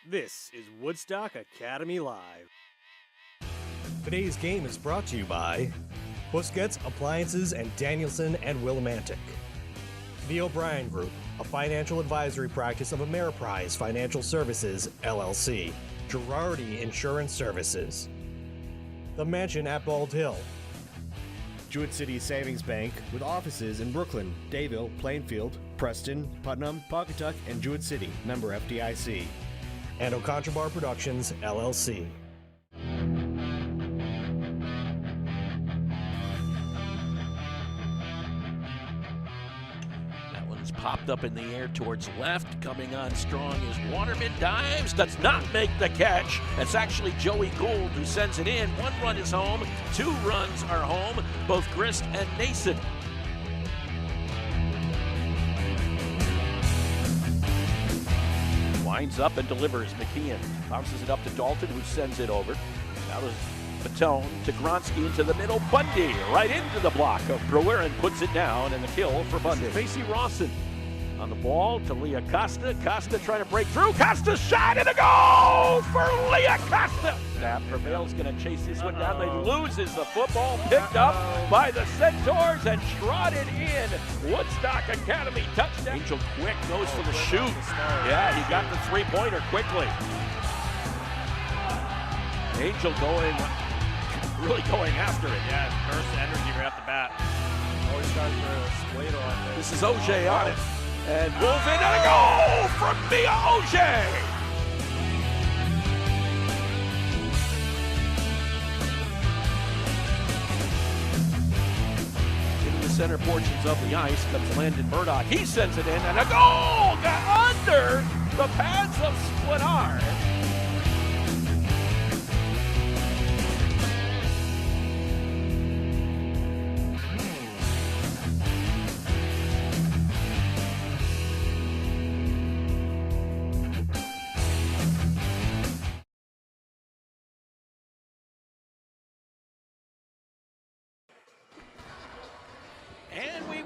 This is Woodstock Academy Live. Today's game is brought to you by Busquets Appliances and Danielson and Willimantic. The O'Brien Group, a financial advisory practice of Ameriprise Financial Services, LLC. Girardi Insurance Services. The Mansion at Bald Hill. Jewett City Savings Bank with offices in Brooklyn, Dayville, Plainfield, Preston, Putnam, Pawcatuck, and Jewett City. Member FDIC. And Oconchabar Productions, LLC. Popped up in the air towards left. Coming on strong is Waterman. Dives, does not make the catch. It's actually Joey Gould who sends it in. 1 run is home. 2 runs are home. Both Grist and Nason. Winds up and delivers. McKeon bounces it up to Dalton, who sends it over. Now there's Patone to Gronsky into the middle. Bundy right into the block of Brewer and puts it down, and the kill for Bundy. Facey Rawson on the ball to Leah Costa. Costa trying to break through. Costa shot and a goal for Leah Costa. Snap prevails, going to chase this one down. They loses the football, picked up by the Centaurs and trotted in. Woodstock Academy touchdown. Angel quick goes for the shoot. Yeah, he got the 3-pointer quickly. Angel really going after it. Yeah, burst energy right off the bat. Always got the split on there. This is OJ on it. And move in and a goal from Mia OJ. Into the center portions of the ice comes Landon Murdoch. He sends it in, and a goal got under the pads of Sklenar.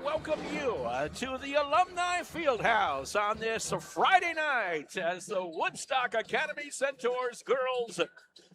Welcome you to the Alumni Fieldhouse on this Friday night as the Woodstock Academy Centaurs girls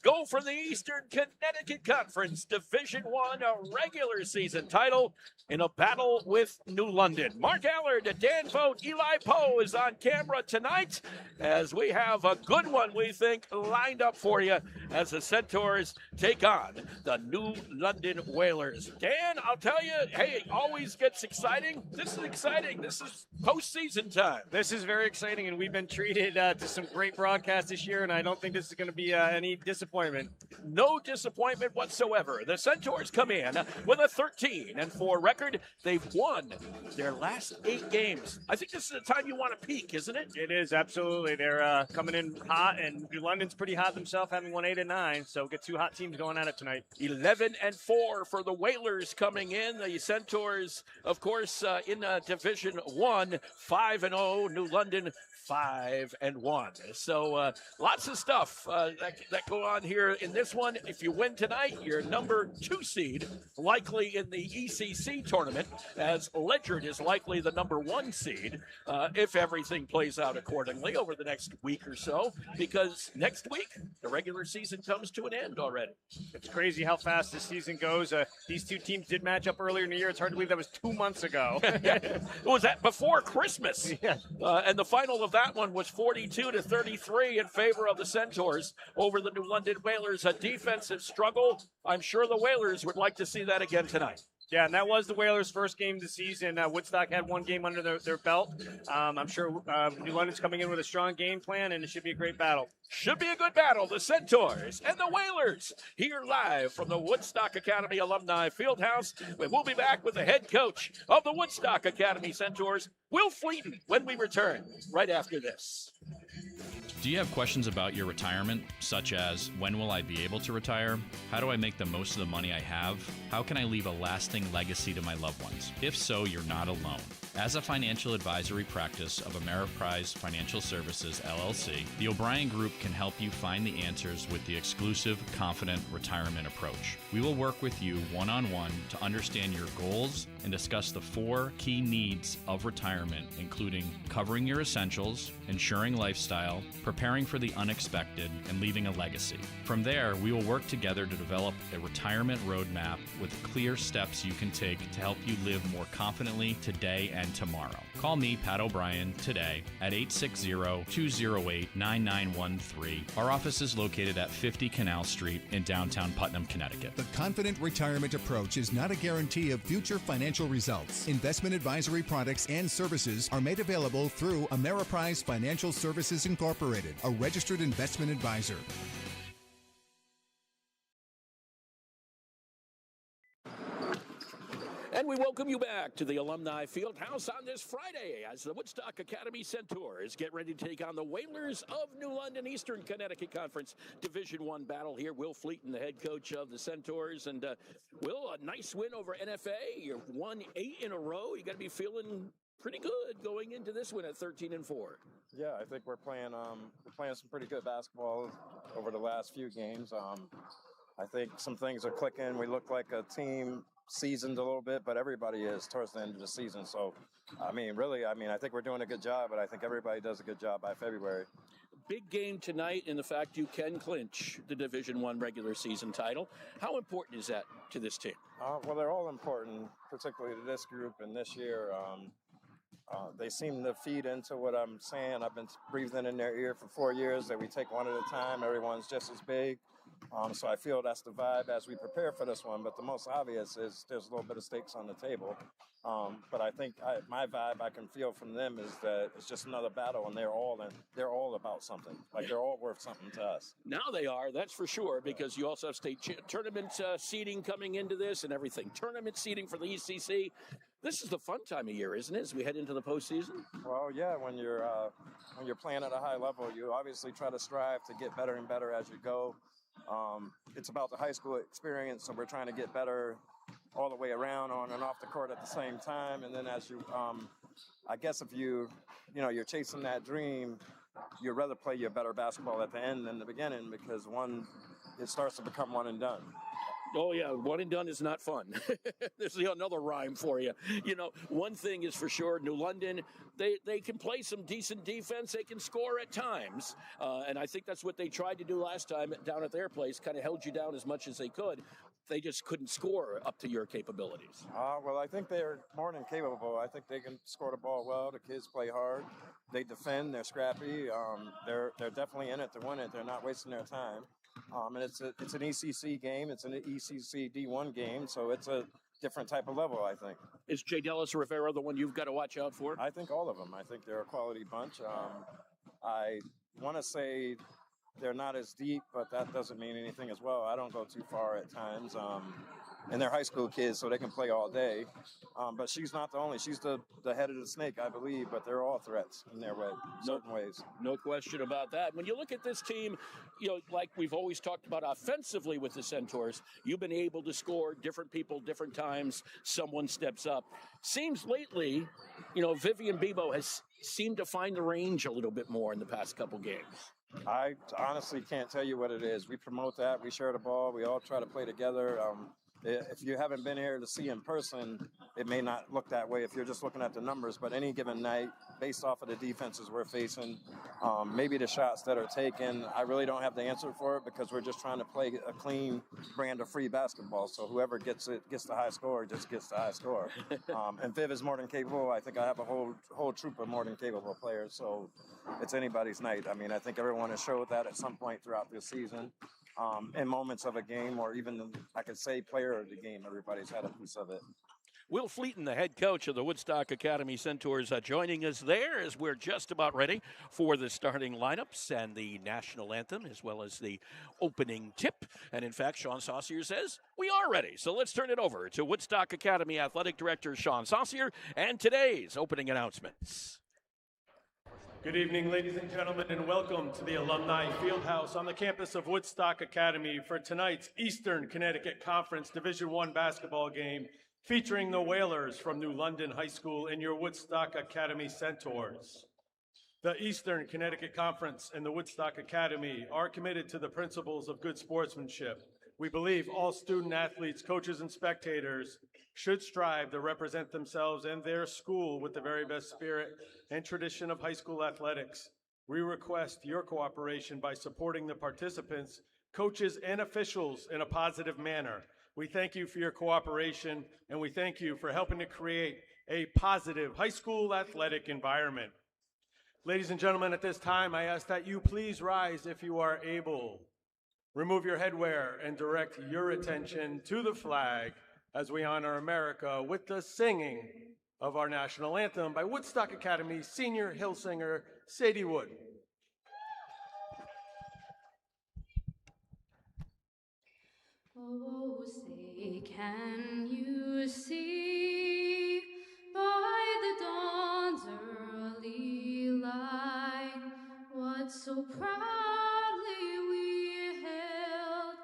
go for the Eastern Connecticut Conference Division I regular season title in a battle with New London. Mark Allard, Dan Vogt, Eli Poe is on camera tonight as we have a good one, we think, lined up for you as the Centaurs take on the New London Whalers. Dan, I'll tell you, hey, it always gets exciting. This is exciting. This is postseason time. This is very exciting, and we've been treated to some great broadcasts this year, and I don't think this is going to be any disappointment. No disappointment whatsoever. The Centaurs come in with a 13-4 record. They've won their last 8 games. I think this is the time you want to peak, isn't it? It is, absolutely. They're coming in hot, and New London's pretty hot themselves, having won 8 and 9, so get 2 hot teams going at it tonight. 11-4 for the Whalers coming in. The Centaurs, of course, in Division I, 5-0. New London 5-1. So lots of stuff that go on here in this one. If you win tonight, you're number 2 seed, likely in the ECC tournament, as Ledyard is likely the number 1 seed, if everything plays out accordingly over the next week or so, because next week, the regular season comes to an end already. It's crazy how fast this season goes. These 2 teams did match up earlier in the year. It's hard to believe that was 2 months ago. Was that before Christmas? Yeah. And the final of that one was 42-33 in favor of the Centaurs over the New London Whalers. A defensive struggle. I'm sure the Whalers would like to see that again tonight. Yeah, and that was the Whalers' first game of the season. Woodstock had 1 game under their belt. I'm sure New London's coming in with a strong game plan, and it should be a great battle. Should be a good battle. The Centaurs and the Whalers here live from the Woodstock Academy Alumni Fieldhouse. We'll be back with the head coach of the Woodstock Academy Centaurs, Will Fleeton, when we return right after this. Do you have questions about your retirement, such as when will I be able to retire? How do I make the most of the money I have? How can I leave a lasting legacy to my loved ones? If so, you're not alone. As a financial advisory practice of Ameriprise Financial Services, LLC, the O'Brien Group can help you find the answers with the exclusive Confident Retirement Approach. We will work with you one-on-one to understand your goals and discuss the 4 key needs of retirement, including covering your essentials, ensuring lifestyle, preparing for the unexpected, and leaving a legacy. From there, we will work together to develop a retirement roadmap with clear steps you can take to help you live more confidently today and tomorrow. Call me, Pat O'Brien, today at 860-208-9913. Our office is located at 50 Canal Street in downtown Putnam, Connecticut. The Confident Retirement Approach is not a guarantee of future financial results. Investment advisory products and services are made available through Ameriprise Financial Services Incorporated, a registered investment advisor. And we welcome you back to the Alumni Fieldhouse on this Friday as the Woodstock Academy Centaurs get ready to take on the Whalers of New London, Eastern Connecticut Conference Division I battle here. Will Fleeton, the head coach of the Centaurs. And Will, a nice win over NFA. You've won 8 in a row. You got to be feeling pretty good going into this one at 13-4. Yeah, I think we're playing some pretty good basketball over the last few games. I think some things are clicking. We look like a team seasoned a little bit, but everybody is towards the end of the season. So, I think we're doing a good job, but I think everybody does a good job by February. Big game tonight in the fact you can clinch the Division I regular season title. How important is that to this team? Well, they're all important, particularly to this group and this year. They seem to feed into what I'm saying. I've been breathing in their ear for 4 years that we take one at a time. Everyone's just as big. So I feel that's the vibe as we prepare for this one. But the most obvious is there's a little bit of stakes on the table. But I think my vibe I can feel from them is that it's just another battle, and they're all about something. Like they're all worth something to us. Now they are, that's for sure, because you also have state tournament seeding coming into this and everything. Tournament seeding for the ECC. This is the fun time of year, isn't it, as we head into the postseason? Well, yeah, when you're playing at a high level, you obviously try to strive to get better and better as you go. It's about the high school experience, so we're trying to get better all the way around, on and off the court at the same time. And then as you, I guess if you're chasing that dream, you'd rather play your better basketball at the end than the beginning, because it starts to become one and done. Oh, yeah, one and done is not fun. There's another rhyme for you. One thing is for sure, New London, they can play some decent defense. They can score at times. And I think that's what they tried to do last time down at their place, kind of held you down as much as they could. They just couldn't score up to your capabilities. Well, I think they're more than capable. I think they can score the ball well. The kids play hard. They defend. They're scrappy. They're definitely in it to win it. They're not wasting their time. And it's an ECC game. It's an ECC D1 game, so it's a different type of level, I think. Is J. Dallas Rivera the one you've got to watch out for? I think all of them. I think they're a quality bunch. I want to say they're not as deep, but that doesn't mean anything as well. I don't go too far at times. And they're high school kids, so they can play all day. But she's not the only. She's the head of the snake, I believe, but they're all threats in their way, certain ways. No question about that. When you look at this team, like we've always talked about offensively with the Centaurs, you've been able to score different people, different times. Someone steps up. Seems lately, Vivian Bebo has seemed to find the range a little bit more in the past couple games. I honestly can't tell you what it is. We promote that. We share the ball. We all try to play together. If you haven't been here to see in person, it may not look that way if you're just looking at the numbers. But any given night, based off of the defenses we're facing, maybe the shots that are taken, I really don't have the answer for it, because we're just trying to play a clean brand of free basketball. So whoever gets the high score just gets the high score. And Viv is more than capable. I think I have a whole troop of more than capable players. So it's anybody's night. I think everyone has showed that at some point throughout this season. In moments of a game, or even, I could say, player of the game, everybody's had a piece of it. Will Fleeton, the head coach of the Woodstock Academy Centaurs, joining us there as we're just about ready for the starting lineups and the national anthem, as well as the opening tip. And in fact, Sean Saucier says we are ready. So let's turn it over to Woodstock Academy Athletic Director Sean Saucier and today's opening announcements. Good evening, ladies and gentlemen, and welcome to the Alumni Fieldhouse on the campus of Woodstock Academy for tonight's Eastern Connecticut Conference Division I basketball game featuring the Whalers from New London High School and your Woodstock Academy Centaurs. The Eastern Connecticut Conference and the Woodstock Academy are committed to the principles of good sportsmanship. We believe all student athletes, coaches, and spectators should strive to represent themselves and their school with the very best spirit and tradition of high school athletics. We request your cooperation by supporting the participants, coaches, and officials in a positive manner. We thank you for your cooperation, and we thank you for helping to create a positive high school athletic environment. Ladies and gentlemen, at this time, I ask that you please rise if you are able. Remove your headwear and direct your attention to the flag as we honor America with the singing of our national anthem by Woodstock Academy senior hill singer Sadie Wood. Oh, say, can you see by the dawn's early light what so proudly we hailed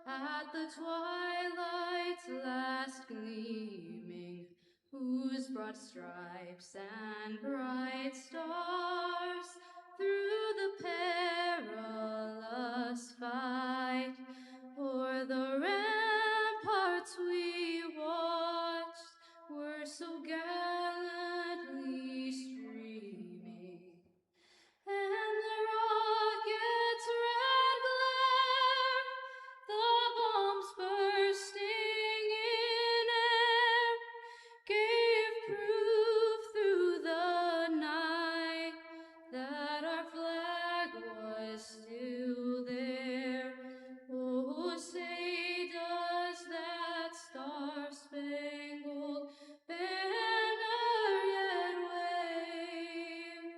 at the twilight's last gleaming, whose broad stripes and bright stars through the perilous fight o'er the ramparts we watched were so gallantly streaming, and the rocket's red glare, the bombs bursting in air, gave proof through the night that our flag was still there. Oh, say does that star-spangled banner yet wave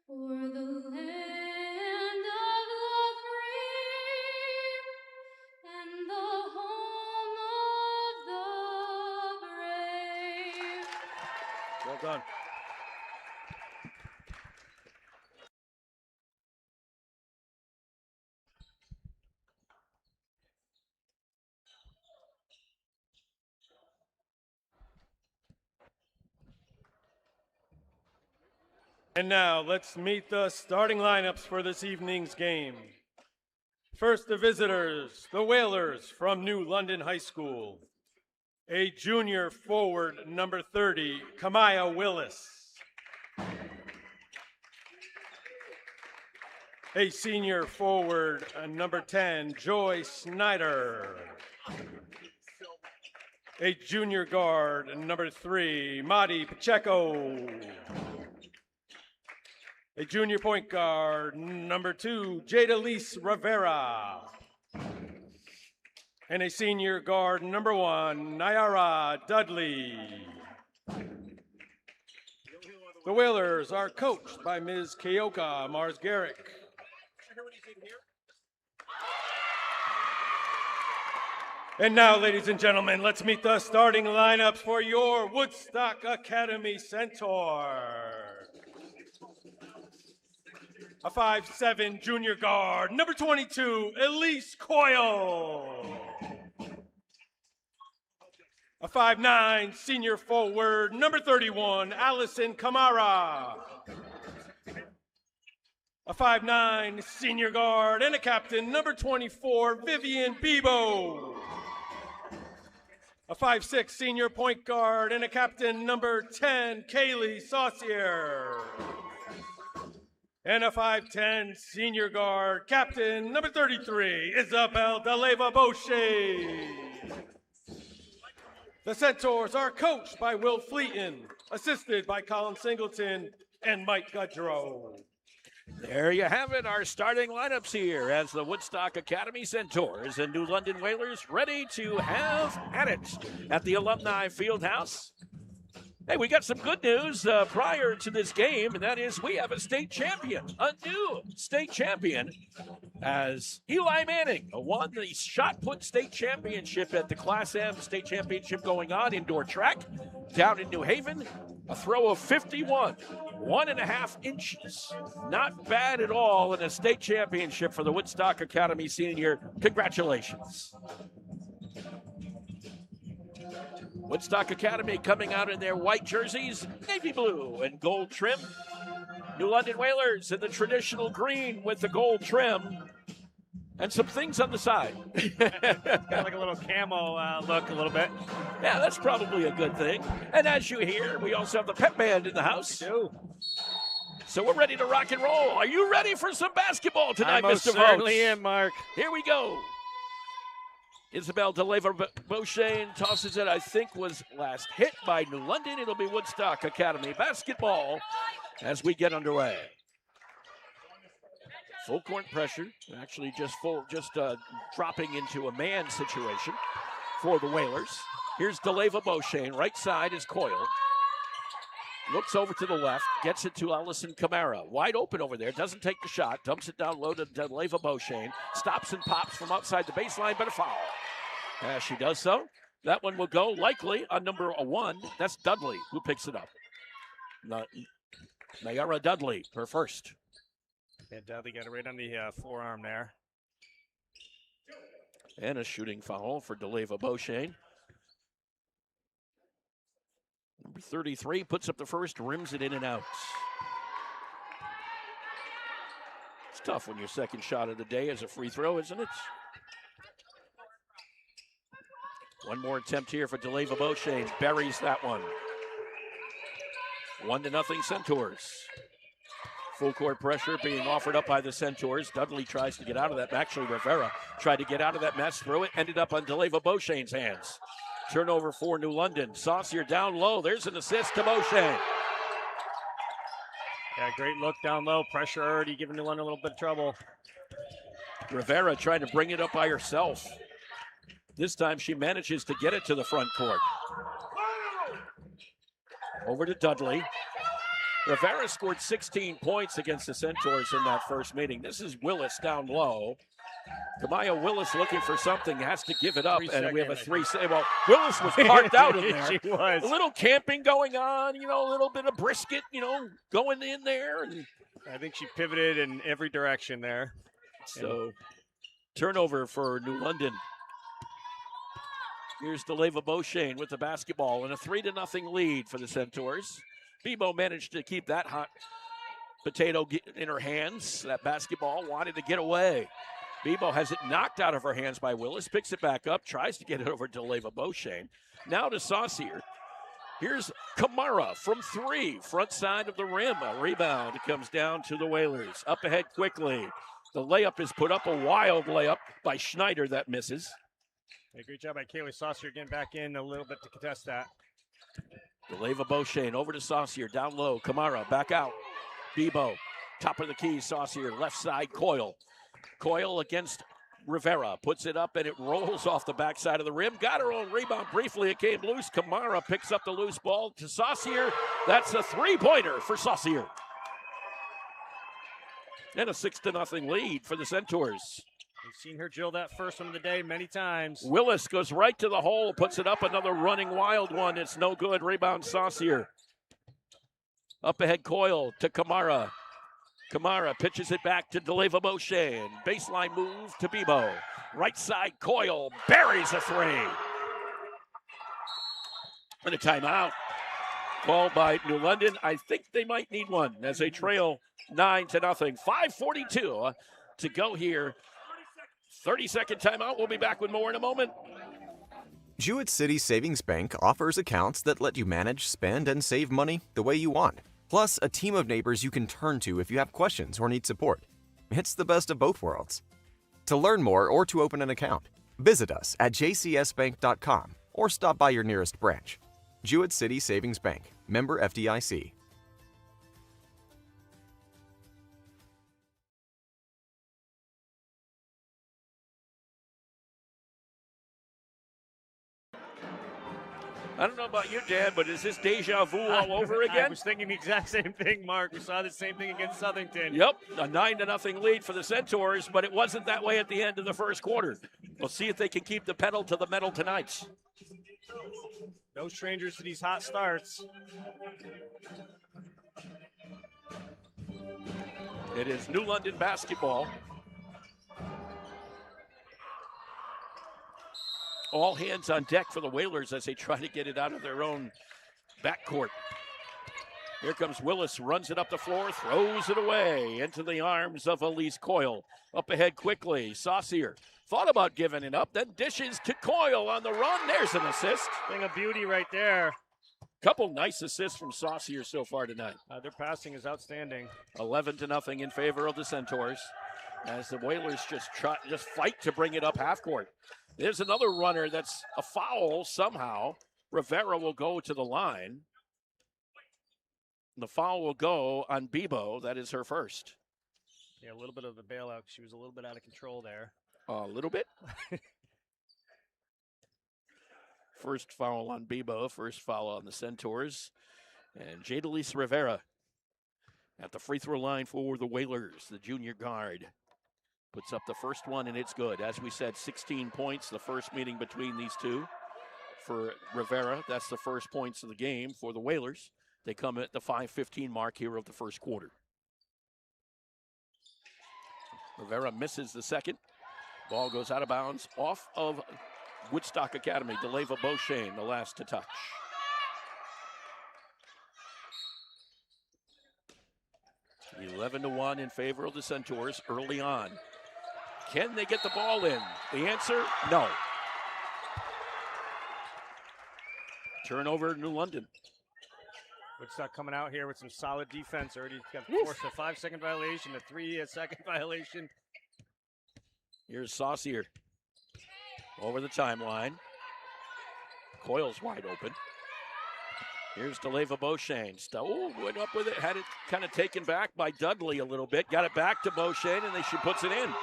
o'er the land of the free and the home of the brave? Well done. And now, let's meet the starting lineups for this evening's game. First, the visitors, the Whalers from New London High School. A junior forward, number 30, Kamaya Willis. A senior forward, number 10, Joy Snyder. A junior guard, number 3, Madi Pacheco. A junior point guard, number 2, Jadalise Rivera. And a senior guard, number 1, Nayara Dudley. The Whalers are coached by Ms. Keoka Mars-Garrick. And now, ladies and gentlemen, let's meet the starting lineups for your Woodstock Academy Centaur. A 5'7" junior guard, number 22, Elise Coyle. A 5'9" senior forward, number 31, Allison Kamara. A 5'9" senior guard and a captain, number 24, Vivian Bebo. A 5'6" senior point guard and a captain, number 10, Kaylee Saucier. And a 5'10" senior guard, captain, number 33, Isabel Daleva Boucher. The Centaurs are coached by Will Fleeton, assisted by Colin Singleton and Mike Gudrow. There you have it, our starting lineups here as the Woodstock Academy Centaurs and New London Whalers ready to have at it at the Alumni Fieldhouse. Hey, we got some good news prior to this game, and that is we have a state champion, a new state champion, as Eli Manning won the shot put state championship at the Class M state championship going on indoor track down in New Haven. A throw of 51, 1.5 inches. Not bad at all in a state championship for the Woodstock Academy senior. Congratulations. Woodstock Academy coming out in their white jerseys, navy blue and gold trim. New London Whalers in the traditional green with the gold trim and some things on the side. Got like a little camo look a little bit. Yeah, that's probably a good thing. And as you hear, we also have the pep band in the house. We do. So we're ready to rock and roll. Are you ready for some basketball tonight, I most Mr. certainly Votes? am, Mark. Here we go. Isabel DeLeva-Beauchesne tosses it, I think was last hit by New London. It'll be Woodstock Academy basketball as we get underway. Full court pressure, actually just dropping into a man situation for the Whalers. Here's DeLeva-Beauchesne, right side is Coyle. Looks over to the left, gets it to Allison Camara. Wide open over there, doesn't take the shot, dumps it down low to DeLeva-Beauchesne. Stops and pops from outside the baseline, but a foul. As she does so, that one will go likely on number 1. That's Dudley who picks it up. Mayara Dudley, her first. Yeah, Dudley got it right on the forearm there. And a shooting foul for DeLeva-Beauchesne. Number 33 puts up the first, rims it in and out. It's tough when your second shot of the day is a free throw, isn't it? One more attempt here for DeLeva-Beauchesne. Buries that one. 1-0 Centaurs. Full court pressure being offered up by the Centaurs. Dudley tries to get out of that. Actually, Rivera tried to get out of that mess, threw it, ended up on DeLeva-Beauchene's hands. Turnover for New London. Saucier down low. There's an assist to Beauchesne. Yeah, great look down low. Pressure already giving New London a little bit of trouble. Rivera trying to bring it up by herself. This time she manages to get it to the front court. Over to Dudley. Rivera scored 16 points against the Centaurs in that first meeting. This is Willis down low. Kamaya Willis looking for something, has to give it up, and we have a 3. Well, Willis was parked out in there. She was. A little camping going on, a little bit of brisket, going in there. And I think she pivoted in every direction there. So, turnover for New London. Here's DeLeva-Beauchesne with the basketball and a 3-0 lead for the Centaurs. Bebo managed to keep that hot potato in her hands. That basketball wanted to get away. Bebo has it knocked out of her hands by Willis, picks it back up, tries to get it over to DeLeva-Beauchesne. Now to Saucier. Here's Camara from 3, front side of the rim. A rebound comes down to the Whalers. Up ahead quickly. The layup is put up, a wild layup by Schneider that misses. Yeah, great job by Kaylee Saucier getting back in a little bit to contest that. DeLeva-Beauchesne over to Saucier, down low. Camara back out. Bebo, top of the key. Saucier, left side, Coyle. Coyle against Rivera, puts it up and it rolls off the backside of the rim. Got her own rebound briefly, it came loose. Camara picks up the loose ball to Saucier. That's a 3-pointer for Saucier. And a 6-0 lead for the Centaurs. We've seen her drill that first one of the day many times. Willis goes right to the hole, puts it up, another running wild one. It's no good. Rebound Saucier. Up ahead Coyle to Camara. Camara pitches it back to DeLeva-Beauchesne. Baseline move to Bebo. Right side Coyle buries a 3. And a timeout called by New London. I think they might need one as they trail 9-0. 5:42 to go here. 30-second timeout. We'll be back with more in a moment. Jewett City Savings Bank offers accounts that let you manage, spend, and save money the way you want. Plus, a team of neighbors you can turn to if you have questions or need support. It's the best of both worlds. To learn more or to open an account, visit us at jcsbank.com or stop by your nearest branch. Jewett City Savings Bank, member FDIC. I don't know about you, Dan, but is this deja vu all over again? I was thinking the exact same thing, Mark. We saw the same thing against Southington. Yep, a 9-0 lead for the Centaurs, but it wasn't that way at the end of the first quarter. We'll see if they can keep the pedal to the metal tonight. No strangers to these hot starts. It is New London basketball. All hands on deck for the Whalers as they try to get it out of their own backcourt. Here comes Willis, runs it up the floor, throws it away into the arms of Elise Coyle. Up ahead quickly, Saucier thought about giving it up, then dishes to Coyle on the run. There's an assist. Thing of beauty right there. Couple nice assists from Saucier so far tonight. Their passing is outstanding. 11-0 in favor of the Centaurs as the Whalers just fight to bring it up half court. There's another runner that's a foul somehow. Rivera will go to the line. The foul will go on Bebo. That is her first. Yeah, a little bit of a bailout. She was a little bit out of control there. A little bit. First foul on Bebo, first foul on the Centaurs. And Jadalise Rivera at the free throw line for the Whalers, the junior guard. Puts up the first one, and it's good. As we said, 16 points, the first meeting between these two. For Rivera, that's the first points of the game for the Whalers. They come at the 5:15 mark here of the first quarter. Rivera misses the second. Ball goes out of bounds off of Woodstock Academy. DeLeva Beauchesne, the last to touch. (11-1) in favor of the Centaurs early on. Can they get the ball in? The answer, no. Turnover, New London. Woodstock coming out here with some solid defense. Already got forced a 5-second violation, a 3-second violation. Here's Saucier over the timeline. Coyle's wide open. Here's DeLeva Beauchesne. Went up with it, had it kind of taken back by Dudley a little bit. Got it back to Beauchesne, and then she puts it in.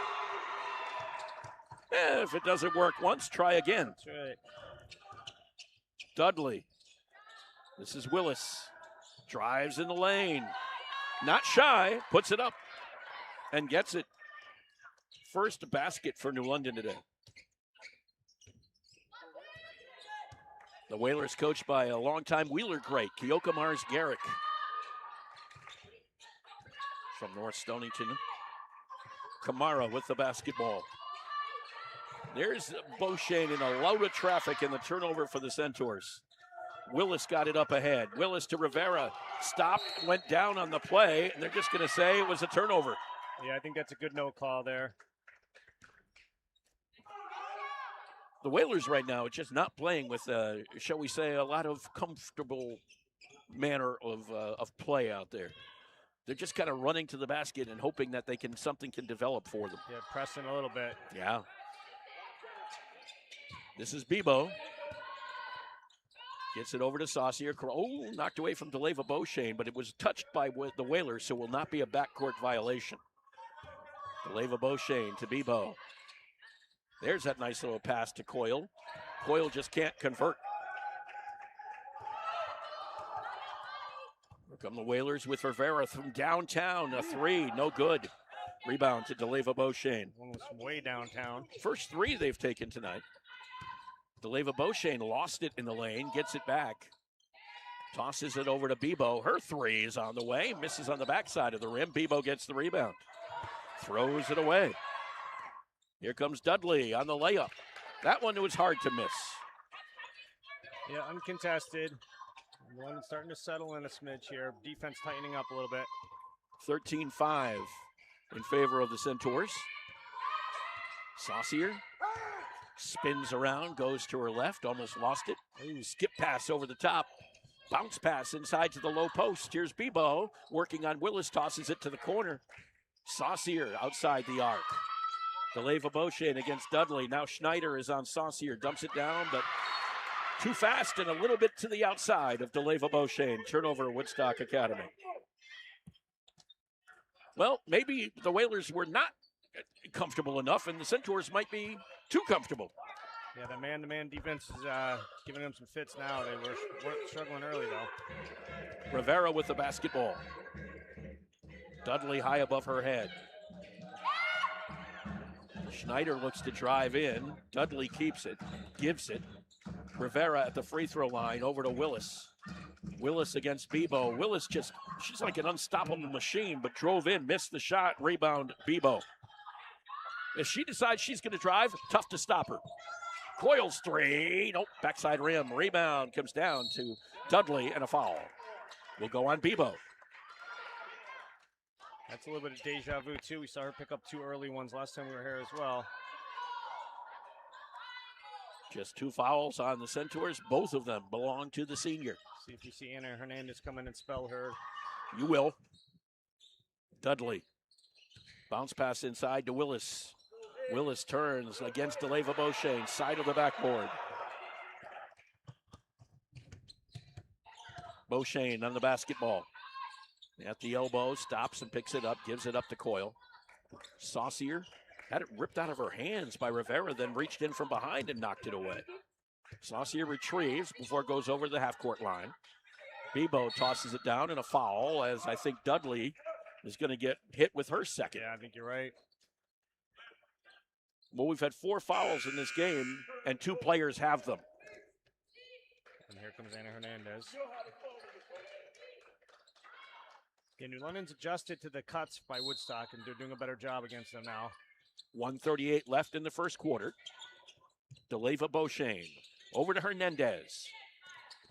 If it doesn't work once, try again. That's right. Dudley. This is Willis. Drives in the lane. Not shy. Puts it up and gets it. First basket for New London today. The Whalers coached by a longtime Wheeler great, Keoka Mars Garrick. From North Stonington. Kamara with the basketball. There's Beauchesne in a load of traffic in the turnover for the Centaurs. Willis got it up ahead. Willis to Rivera. Stopped, went down on the play, and they're just going to say it was a turnover. Yeah, I think that's a good no call there. The Whalers right now are just not playing with, shall we say, a lot of comfortable manner of play out there. They're just kind of running to the basket and hoping that something can develop for them. Yeah, pressing a little bit. Yeah. This is Bebo. Gets it over to Saucier. Knocked away from DeLeva Beauchesne, but it was touched by the Whalers, so will not be a backcourt violation. DeLeva Beauchesne to Bebo. There's that nice little pass to Coyle. Coyle just can't convert. Here come the Whalers with Rivera from downtown. A three, no good. Rebound to DeLeva Beauchesne. One was way downtown. First three they've taken tonight. DeLeva Beauchesne lost it in the lane, gets it back. Tosses it over to Bebo. Her three is on the way, misses on the backside of the rim. Bebo gets the rebound. Throws it away. Here comes Dudley on the layup. That one was hard to miss. Yeah, uncontested. One starting to settle in a smidge here. Defense tightening up a little bit. 13-5 in favor of the Centaurs. Saucier spins around, goes to her left, almost lost it. Skip pass over the top. Bounce pass inside to the low post. Here's Bebo working on Willis, tosses it to the corner. Saucier outside the arc. DeLeva Beauchesne against Dudley. Now Schneider is on Saucier, dumps it down, but too fast and a little bit to the outside of DeLeva Beauchesne. Turnover, Woodstock Academy. Well, maybe the Whalers were not comfortable enough, and the Centaurs might be too comfortable. Yeah, the man-to-man defense is giving them some fits now. They were struggling early, though. Rivera with the basketball. Dudley high above her head. Schneider looks to drive in. Dudley keeps it, gives it. Rivera at the free throw line over to Willis. Willis against Bebo. Willis she's like an unstoppable machine, but drove in, missed the shot, rebound Bebo. If she decides she's going to drive, tough to stop her. Coyle's three. Nope, backside rim. Rebound comes down to Dudley and a foul. Will go on Bebo. That's a little bit of deja vu, too. We saw her pick up 2 early ones last time we were here as well. Just 2 fouls on the Centaurs. Both of them belong to the senior. See if you see Anna Hernandez come in and spell her. You will. Dudley. Bounce pass inside to Willis. Willis turns against DeLeva Beauchene, side of the backboard. Beauchene on the basketball. At the elbow, stops and picks it up, gives it up to Coyle. Saucier had it ripped out of her hands by Rivera, then reached in from behind and knocked it away. Saucier retrieves before it goes over the half-court line. Bebo tosses it down and a foul, as I think Dudley is going to get hit with her second. Yeah, I think you're right. Well, we've had 4 fouls in this game, and 2 players have them. And here comes Anna Hernandez. Yeah, New London's adjusted to the cuts by Woodstock, and they're doing a better job against them now. 1:38 left in the first quarter. DeLeva Beauchene over to Hernandez.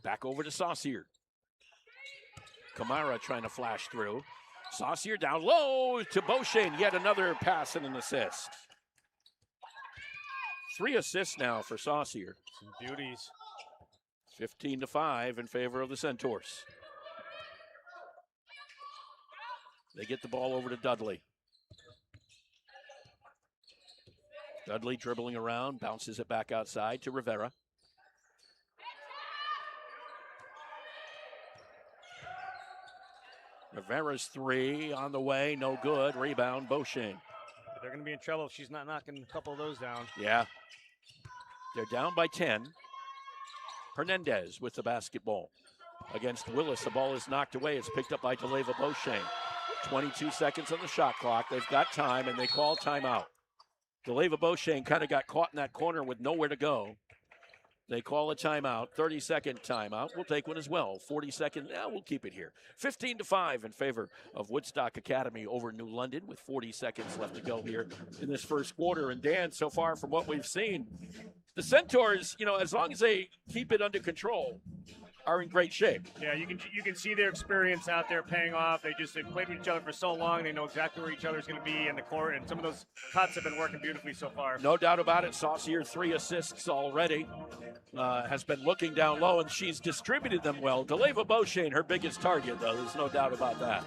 Back over to Saucier. Kamara trying to flash through. Saucier down low to Beauchene. Yet another pass and an assist. 3 assists now for Saucier. Some beauties. 15-5 in favor of the Centaurs. They get the ball over to Dudley. Dudley dribbling around, bounces it back outside to Rivera. Rivera's 3 on the way, no good. Rebound, Beauchene. They're going to be in trouble if she's not knocking a couple of those down. Yeah. They're down by 10. Hernandez with the basketball. Against Willis, the ball is knocked away. It's picked up by DeLeva Beauchene. 22 seconds on the shot clock. They've got time, and they call timeout. DeLeva Beauchene kind of got caught in that corner with nowhere to go. They call a timeout, 30-second timeout. We'll take one as well. 40-second, we'll keep it here. 15-5 in favor of Woodstock Academy over New London with 40 seconds left to go here in this first quarter. And Dan, so far from what we've seen, the Centaurs, as long as they keep it under control, are in great shape. Yeah, you can see their experience out there paying off. They've played with each other for so long. They know exactly where each other's going to be in the court, and some of those cuts have been working beautifully so far. No doubt about it. Saucier, 3 assists already. Has been looking down low, and she's distributed them well. DeLeva Beauchene, her biggest target, though. There's no doubt about that.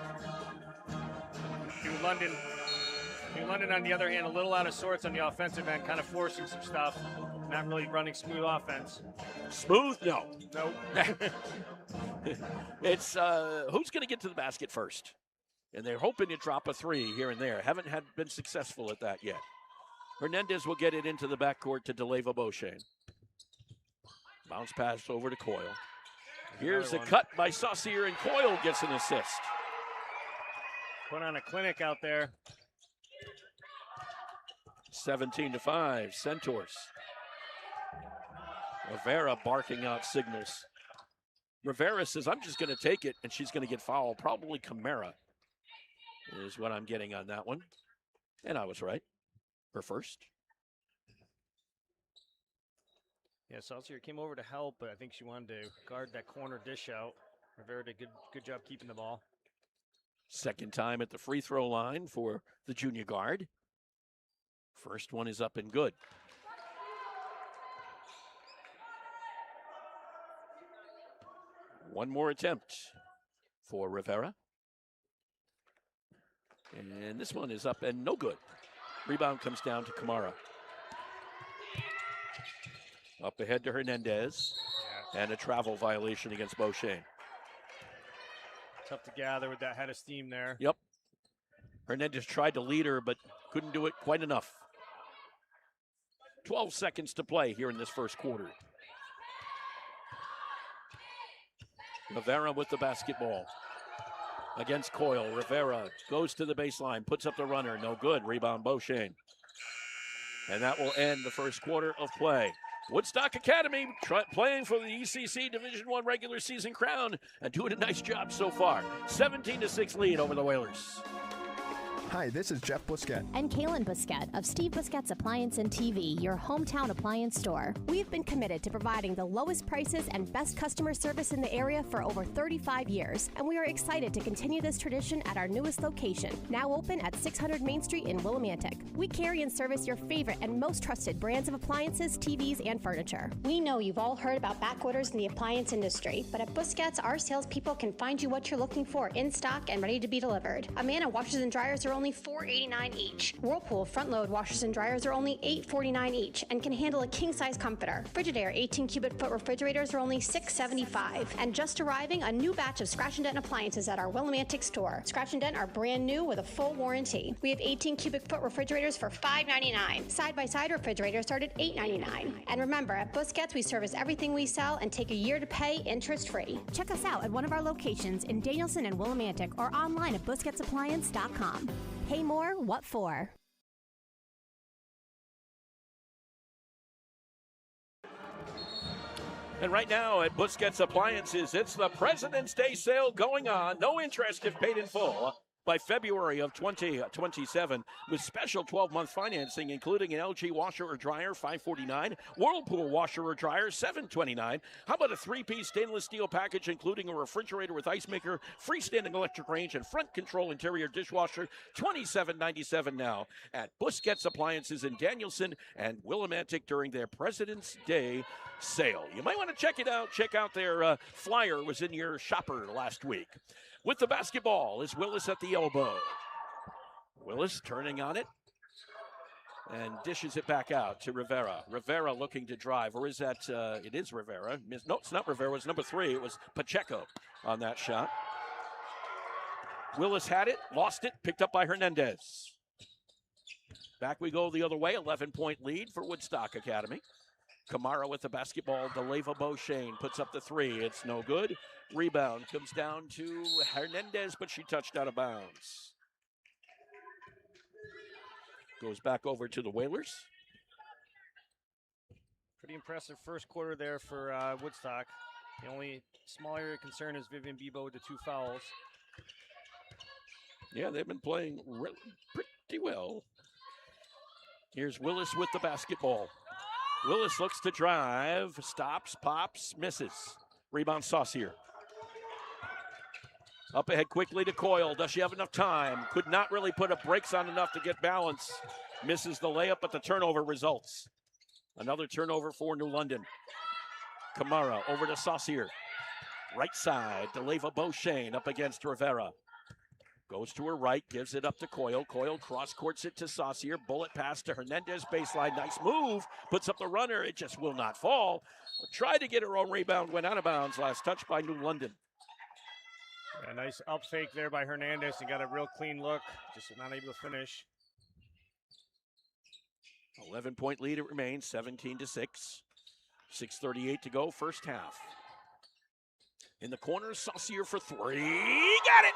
New London, on the other hand, a little out of sorts on the offensive end, kind of forcing some stuff. Not really running smooth offense. Smooth? No. Nope. It's who's going to get to the basket first? And they're hoping to drop a 3 here and there. Haven't been successful at that yet. Hernandez will get it into the backcourt to DeLeva Beauchene. Bounce pass over to Coyle. Here's a cut by Saucier, and Coyle gets an assist. Put on a clinic out there. 17-5, Centaurs. Rivera barking out signals. Rivera says, I'm just going to take it, and she's going to get fouled. Probably Kamara is what I'm getting on that one. And I was right. Her first. Yeah, Saucier came over to help, but I think she wanted to guard that corner dish out. Rivera did a good job keeping the ball. Second time at the free throw line for the junior guard. First one is up and good. One more attempt for Rivera. And this one is up and no good. Rebound comes down to Kamara. Up ahead to Hernandez. And a travel violation against Beauchene. Tough to gather with that head of steam there. Yep. Hernandez tried to lead her, but couldn't do it quite enough. 12 seconds to play here in this first quarter. Rivera with the basketball against Coyle. Rivera goes to the baseline, puts up the runner, no good. Rebound Beauchene. And that will end the first quarter of play. Woodstock Academy playing for the ECC Division I regular season crown and doing a nice job so far. 17-6 lead over the Whalers. Hi, this is Jeff Busquet. And Kaylin Busquet of Steve Busquet's Appliance and TV, your hometown appliance store. We've been committed to providing the lowest prices and best customer service in the area for over 35 years, and we are excited to continue this tradition at our newest location, now open at 600 Main Street in Willimantic. We carry and service your favorite and most trusted brands of appliances, TVs, and furniture. We know you've all heard about back orders in the appliance industry, but at Busquets, our salespeople can find you what you're looking for in stock and ready to be delivered. Amana washers and dryers are only $4.89 each. Whirlpool front-load washers and dryers are only $8.49 each and can handle a king-size comforter. Frigidaire 18 cubic foot refrigerators are only $6.75. And just arriving, a new batch of Scratch and Dent appliances at our Willimantic store. Scratch and Dent are brand new with a full warranty. We have 18 cubic foot refrigerators for $5.99. Side-by-side refrigerators start at $8.99. And remember, at Busquets, we service everything we sell and take a year to pay interest-free. Check us out at one of our locations in Danielson and Willimantic or online at busquetsappliance.com. Pay more, what for? And right now at Busquets Appliances, it's the President's Day sale going on. No interest if paid in full by February of 2027 with special 12-month financing, including an LG washer or dryer, $549, Whirlpool washer or dryer, $729. How about a three-piece stainless steel package, including a refrigerator with ice maker, freestanding electric range, and front control interior dishwasher, $27.97 now at Busquets Appliances in Danielson and Willimantic during their President's Day sale. You might want to check it out. Check out their flyer. It was in your shopper last week. With the basketball is Willis at the elbow. Willis turning on it and dishes it back out to Rivera. Rivera looking to drive, or is that, it is Rivera. No, it's not Rivera, it's number 3. It was Pacheco on that shot. Willis had it, lost it, picked up by Hernandez. Back we go the other way, 11-point lead for Woodstock Academy. Kamara with the basketball. DeLeva Beauchene puts up the 3. It's no good. Rebound comes down to Hernandez, but she touched out of bounds. Goes back over to the Whalers. Pretty impressive first quarter there for Woodstock. The only small area of concern is Vivian Bebo with the 2 fouls. Yeah, they've been playing pretty well. Here's Willis with the basketball. Willis looks to drive, stops, pops, misses. Rebound Saucier. Up ahead quickly to Coyle. Does she have enough time? Could not really put brakes on enough to get balance. Misses the layup, but the turnover results. Another turnover for New London. Kamara over to Saucier. Right side, DeLeva Beauchene up against Rivera. Goes to her right, gives it up to Coyle. Coyle cross-courts it to Saucier. Bullet pass to Hernandez, baseline. Nice move. Puts up the runner. It just will not fall. Tried to get her own rebound, went out of bounds. Last touch by New London. A nice up fake there by Hernandez and got a real clean look. Just not able to finish. 11-point lead it remains, 17-6. 6:38 to go, first half. In the corner, Saucier for 3. Got it!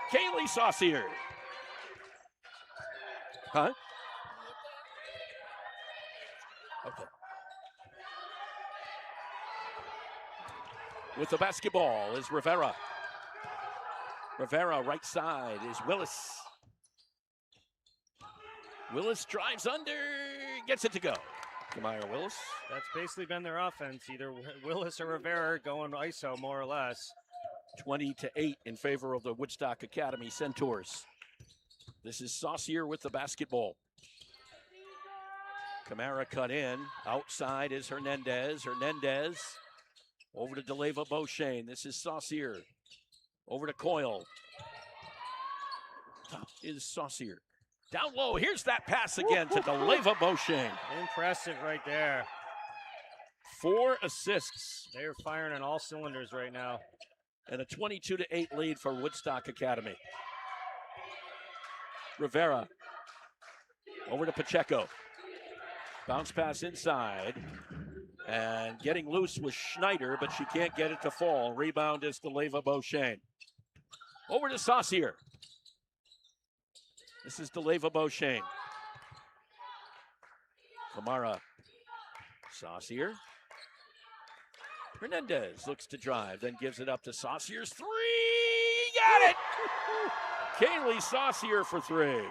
Kaylee Saucier. Huh? Okay. With the basketball is Rivera. Rivera, right side, is Willis. Willis drives under, gets it to go. Kamaya Willis. That's basically been their offense, either Willis or Rivera going ISO, more or less. 20-8 in favor of the Woodstock Academy Centaurs. This is Saucier with the basketball. Kamara cut in. Outside is Hernandez. Hernandez over to DeLeva Beauchene. This is Saucier. Over to Coyle. Is Saucier. Down low. Here's that pass again to DeLeva Beauchene. Impressive right there. 4 assists. They are firing on all cylinders right now. And a 22-8 lead for Woodstock Academy. Rivera over to Pacheco. Bounce pass inside. And getting loose was Schneider, but she can't get it to fall. Rebound is DeLeva Beauchene. Over to Saucier. This is DeLeva Beauchene. Kamara. Saucier. Hernandez looks to drive, then gives it up to Saucier's 3. got it! Kaylee Saucier for 3.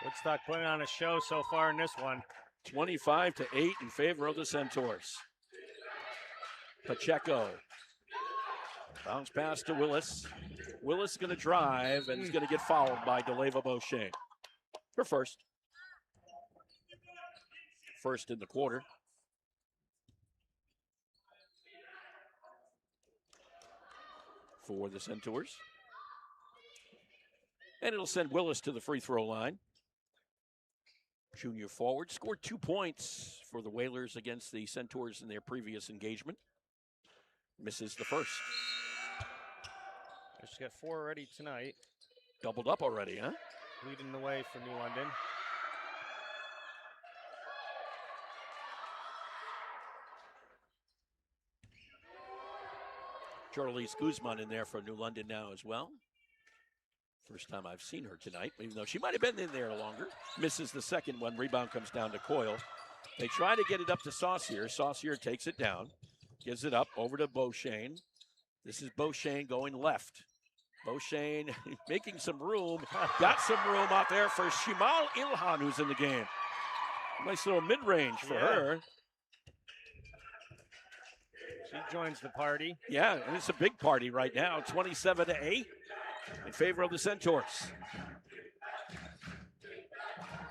Woodstock putting on a show so far in this one. 25-8 in favor of the Centaurs. Pacheco. Bounce pass to Willis. Willis going to drive and is going to get fouled by DeLeva Beauchene. Her first. First in the quarter. For the Centaurs. And it'll send Willis to the free throw line. Junior forward scored 2 points for the Whalers against the Centaurs in their previous engagement. Misses the first. She's got 4 already tonight. Doubled up already, huh? Leading the way for New London. Charlize Guzman in there for New London now as well. First time I've seen her tonight, even though she might have been in there longer. Misses the second one. Rebound comes down to Coyle. They try to get it up to Saucier. Saucier takes it down. Gives it up over to Beauchene. This is Beauchene going left. Beauchene making some room. Got some room out there for Shimal Ilhan, who's in the game. Nice little mid-range for her. She joins the party. Yeah, and it's a big party right now. 27-8 in favor of the Centaurs.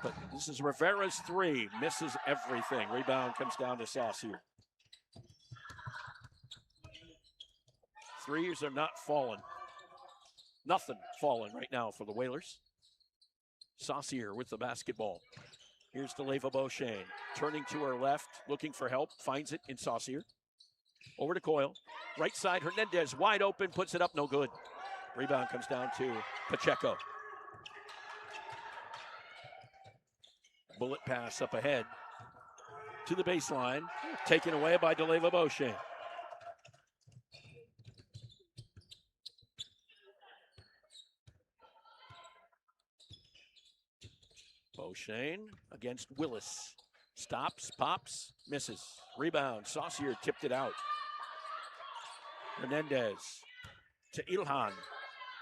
But this is Rivera's 3. Misses everything. Rebound comes down to Saucier. Threes are not falling. Nothing falling right now for the Whalers. Saucier with the basketball. Here's DeLeva Beauchene. Turning to her left, looking for help. Finds it in Saucier. Over to Coyle. Right side, Hernandez wide open, puts it up, no good. Rebound comes down to Pacheco. Bullet pass up ahead to the baseline. Taken away by DeLeva Beauchene. Beauchene against Willis. Stops, pops, misses. Rebound, Saucier tipped it out. Hernandez to Ilhan.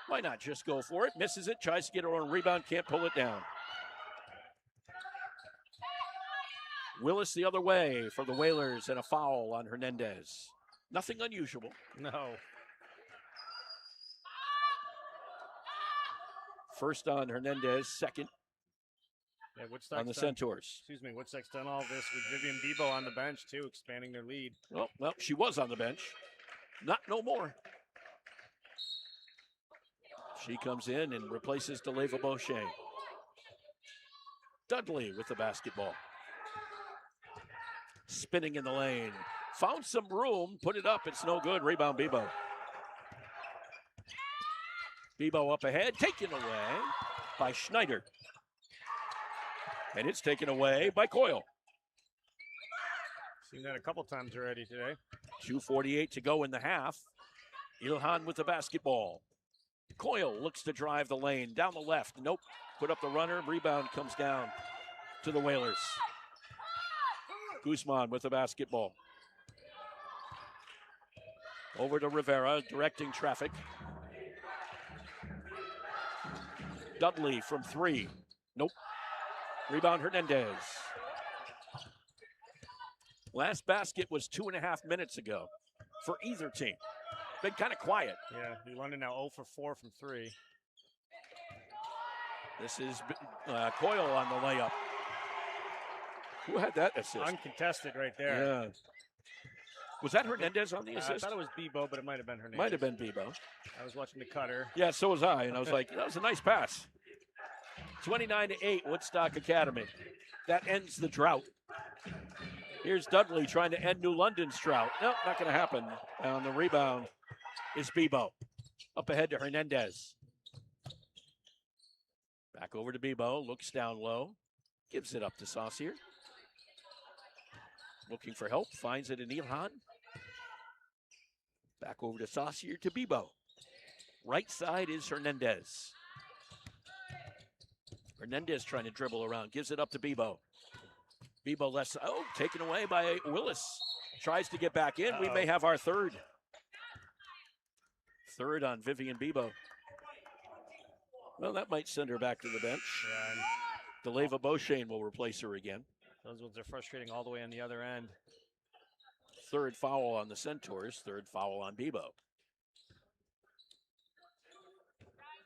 Why not just go for it? Misses it, tries to get her own rebound, can't pull it down. Willis the other way for the Whalers and a foul on Hernandez. Nothing unusual. No. First on Hernandez, second Yeah, Woodstock's on the done, Centaurs. Excuse me, Woodstock's done all this with Vivian Bebo on the bench, too, expanding their lead. Well, she was on the bench. Not no more. She comes in and replaces DeLeva Beauchene. Dudley with the basketball. Spinning in the lane. Found some room, put it up, it's no good. Rebound Bebo. Bebo up ahead, taken away by Schneider. And it's taken away by Coyle. Seen that a couple times already today. 2:48 to go in the half. Ilhan with the basketball. Coyle looks to drive the lane down the left. Nope. Put up the runner. Rebound comes down to the Whalers. Guzman with the basketball. Over to Rivera, directing traffic. Dudley from 3. Nope. Rebound Hernandez. Last basket was 2.5 minutes ago for either team. Been kind of quiet. Yeah, New London now 0 for 4 from 3. This is Coyle on the layup. Who had that assist? Uncontested right there. Yeah. Was that Hernandez on the I assist? thought it was Bebo, but it might have been Hernandez. Might have been Bebo. I was watching the cutter. Yeah, so was I, and I was like, that was a nice pass. 29-8, Woodstock Academy. That ends the drought. Here's Dudley trying to end New London's drought. Nope, not going to happen. On the rebound is Bebo. Up ahead to Hernandez. Back over to Bebo, looks down low. Gives it up to Saucier. Looking for help, finds it in Ilhan. Back over to Saucier to Bebo. Right side is Hernandez. Hernandez trying to dribble around, gives it up to Bebo. Bebo left side, taken away by Willis. Tries to get back in. We may have our third Third on Vivian Bebo. Well, that might send her back to the bench. Yeah, DeLeva Beauchesne will replace her again. those ones are frustrating all the way on the other end. Third foul on the Centaurs, third foul on Bebo.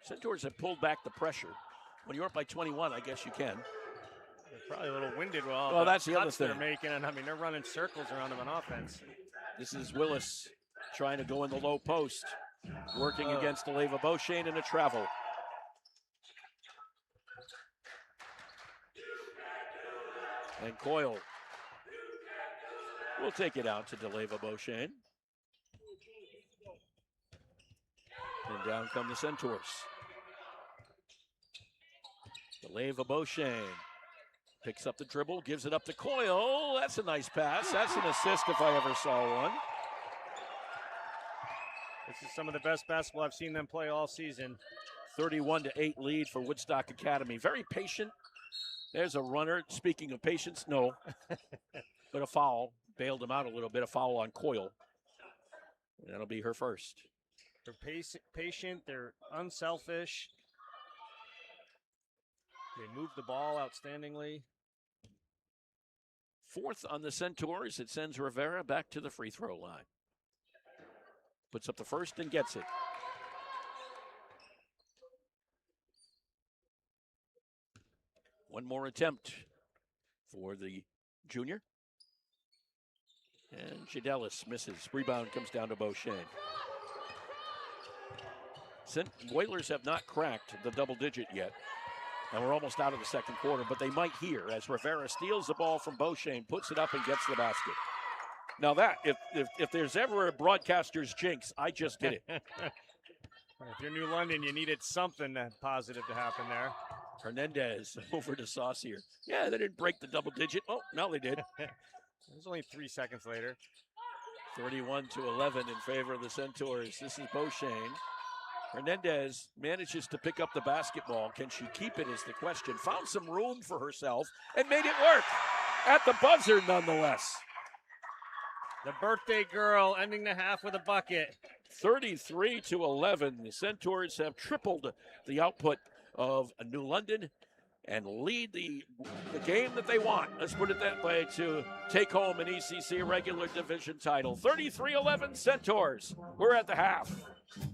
Centaurs have pulled back the pressure. When you're up by 21, I guess you can. They're probably a little winded with all Well, the that's the other cuts they're thing. making, and I mean, they're running circles around them on offense. This is Willis trying to go in the low post, working against DeLeva Beauchesne in a travel. And Coyle will take it out to DeLeva Beauchesne. And down come the Centaurs. DeLeva Beauchesne picks up the dribble, gives it up to Coyle. That's a nice pass. That's an assist if I ever saw one. This is some of the best basketball I've seen them play all season. 31-8 lead for Woodstock Academy. Very patient. There's a runner. Speaking of patience, no. But a foul. Bailed him out a little bit. A foul on Coyle. That'll be her first. They're patient. They're unselfish. They move the ball outstandingly. Fourth on the Centaurs. It sends Rivera back to the free throw line. Puts up the first and gets it. One more attempt for the junior. And Jadelis misses. Rebound comes down to Beauchesne. Oilers have not cracked the double digit yet. And we're almost out of the second quarter, but they might here as Rivera steals the ball from Beauchesne, puts it up and gets the basket. Now that, if there's ever a broadcaster's jinx, I just did it. If you're New London, you needed something positive to happen there. Hernandez over to Saucier. Yeah, they didn't break the double digit. Oh, now they did. It was only 3 seconds later. 31-11 in favor of the Centaurs. This is Beauchesne. Hernandez manages to pick up the basketball. Can she keep it is the question. Found some room for herself and made it work at the buzzer nonetheless. The birthday girl ending the half with a bucket. 33-11. The Centaurs have tripled the output of New London and lead the game that they want, let's put it that way, to take home an ECC regular division title. 33-11 Centaurs. We're at the half.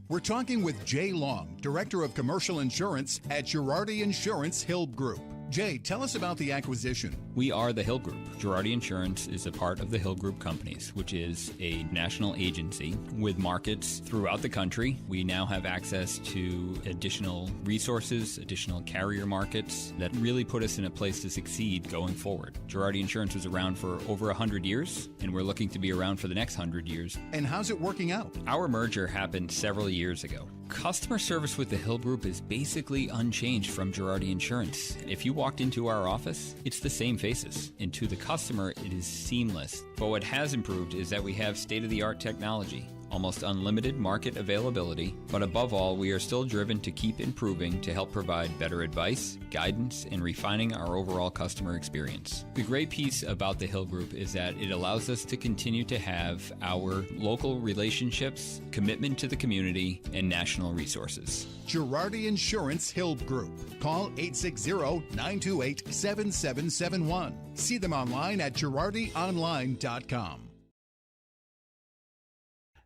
We're talking with Jay Long, Director of Commercial Insurance at Girardi Insurance Hill Group. Jay, tell us about the acquisition. We are the Hill Group. Girardi Insurance is a part of the Hill Group Companies, which is a national agency with markets throughout the country. We now have access to additional resources, additional carrier markets that really put us in a place to succeed going forward. Girardi Insurance was around for over 100 years, and we're looking to be around for the next 100 years. And how's it working out? Our merger happened several years ago. Customer service with the Hill Group is basically unchanged from Girardi Insurance. If you walked into our office, it's the same faces. And to the customer, it is seamless. But what has improved is that we have state-of-the-art technology, almost unlimited market availability, but above all, we are still driven to keep improving to help provide better advice, guidance, and refining our overall customer experience. The great piece about the Hill Group is that it allows us to continue to have our local relationships, commitment to the community, and national resources. Girardi Insurance Hill Group. Call 860-928-7771. See them online at girardionline.com.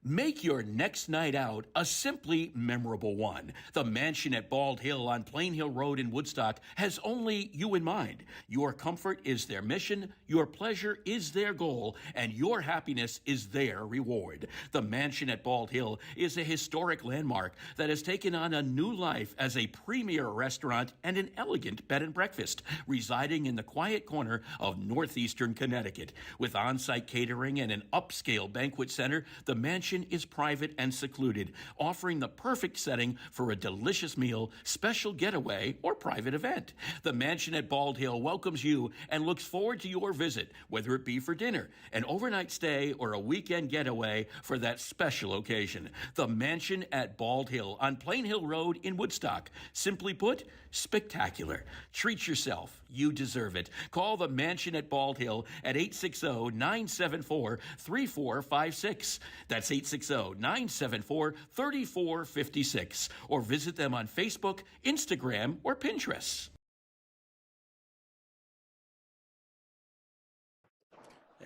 Make your next night out a simply memorable one. The mansion at Bald Hill on Plain Hill Road in Woodstock has only you in mind. Your comfort is their mission, your pleasure is their goal, and your happiness is their reward. The mansion at Bald Hill is a historic landmark that has taken on a new life as a premier restaurant and an elegant bed and breakfast, residing in the quiet corner of northeastern Connecticut. With on-site catering and an upscale banquet center, the mansion is private and secluded, offering the perfect setting for a delicious meal, special getaway, or private event. The mansion at Bald Hill welcomes you and looks forward to your visit, whether it be for dinner, an overnight stay, or a weekend getaway for that special occasion. The mansion at Bald Hill on Plain Hill Road in Woodstock. Simply put, spectacular. Treat yourself. You deserve it. Call the mansion at Bald Hill at 860-974-3456. That's 860-974-3456. 860-974-3456 or visit them on Facebook, Instagram, or Pinterest.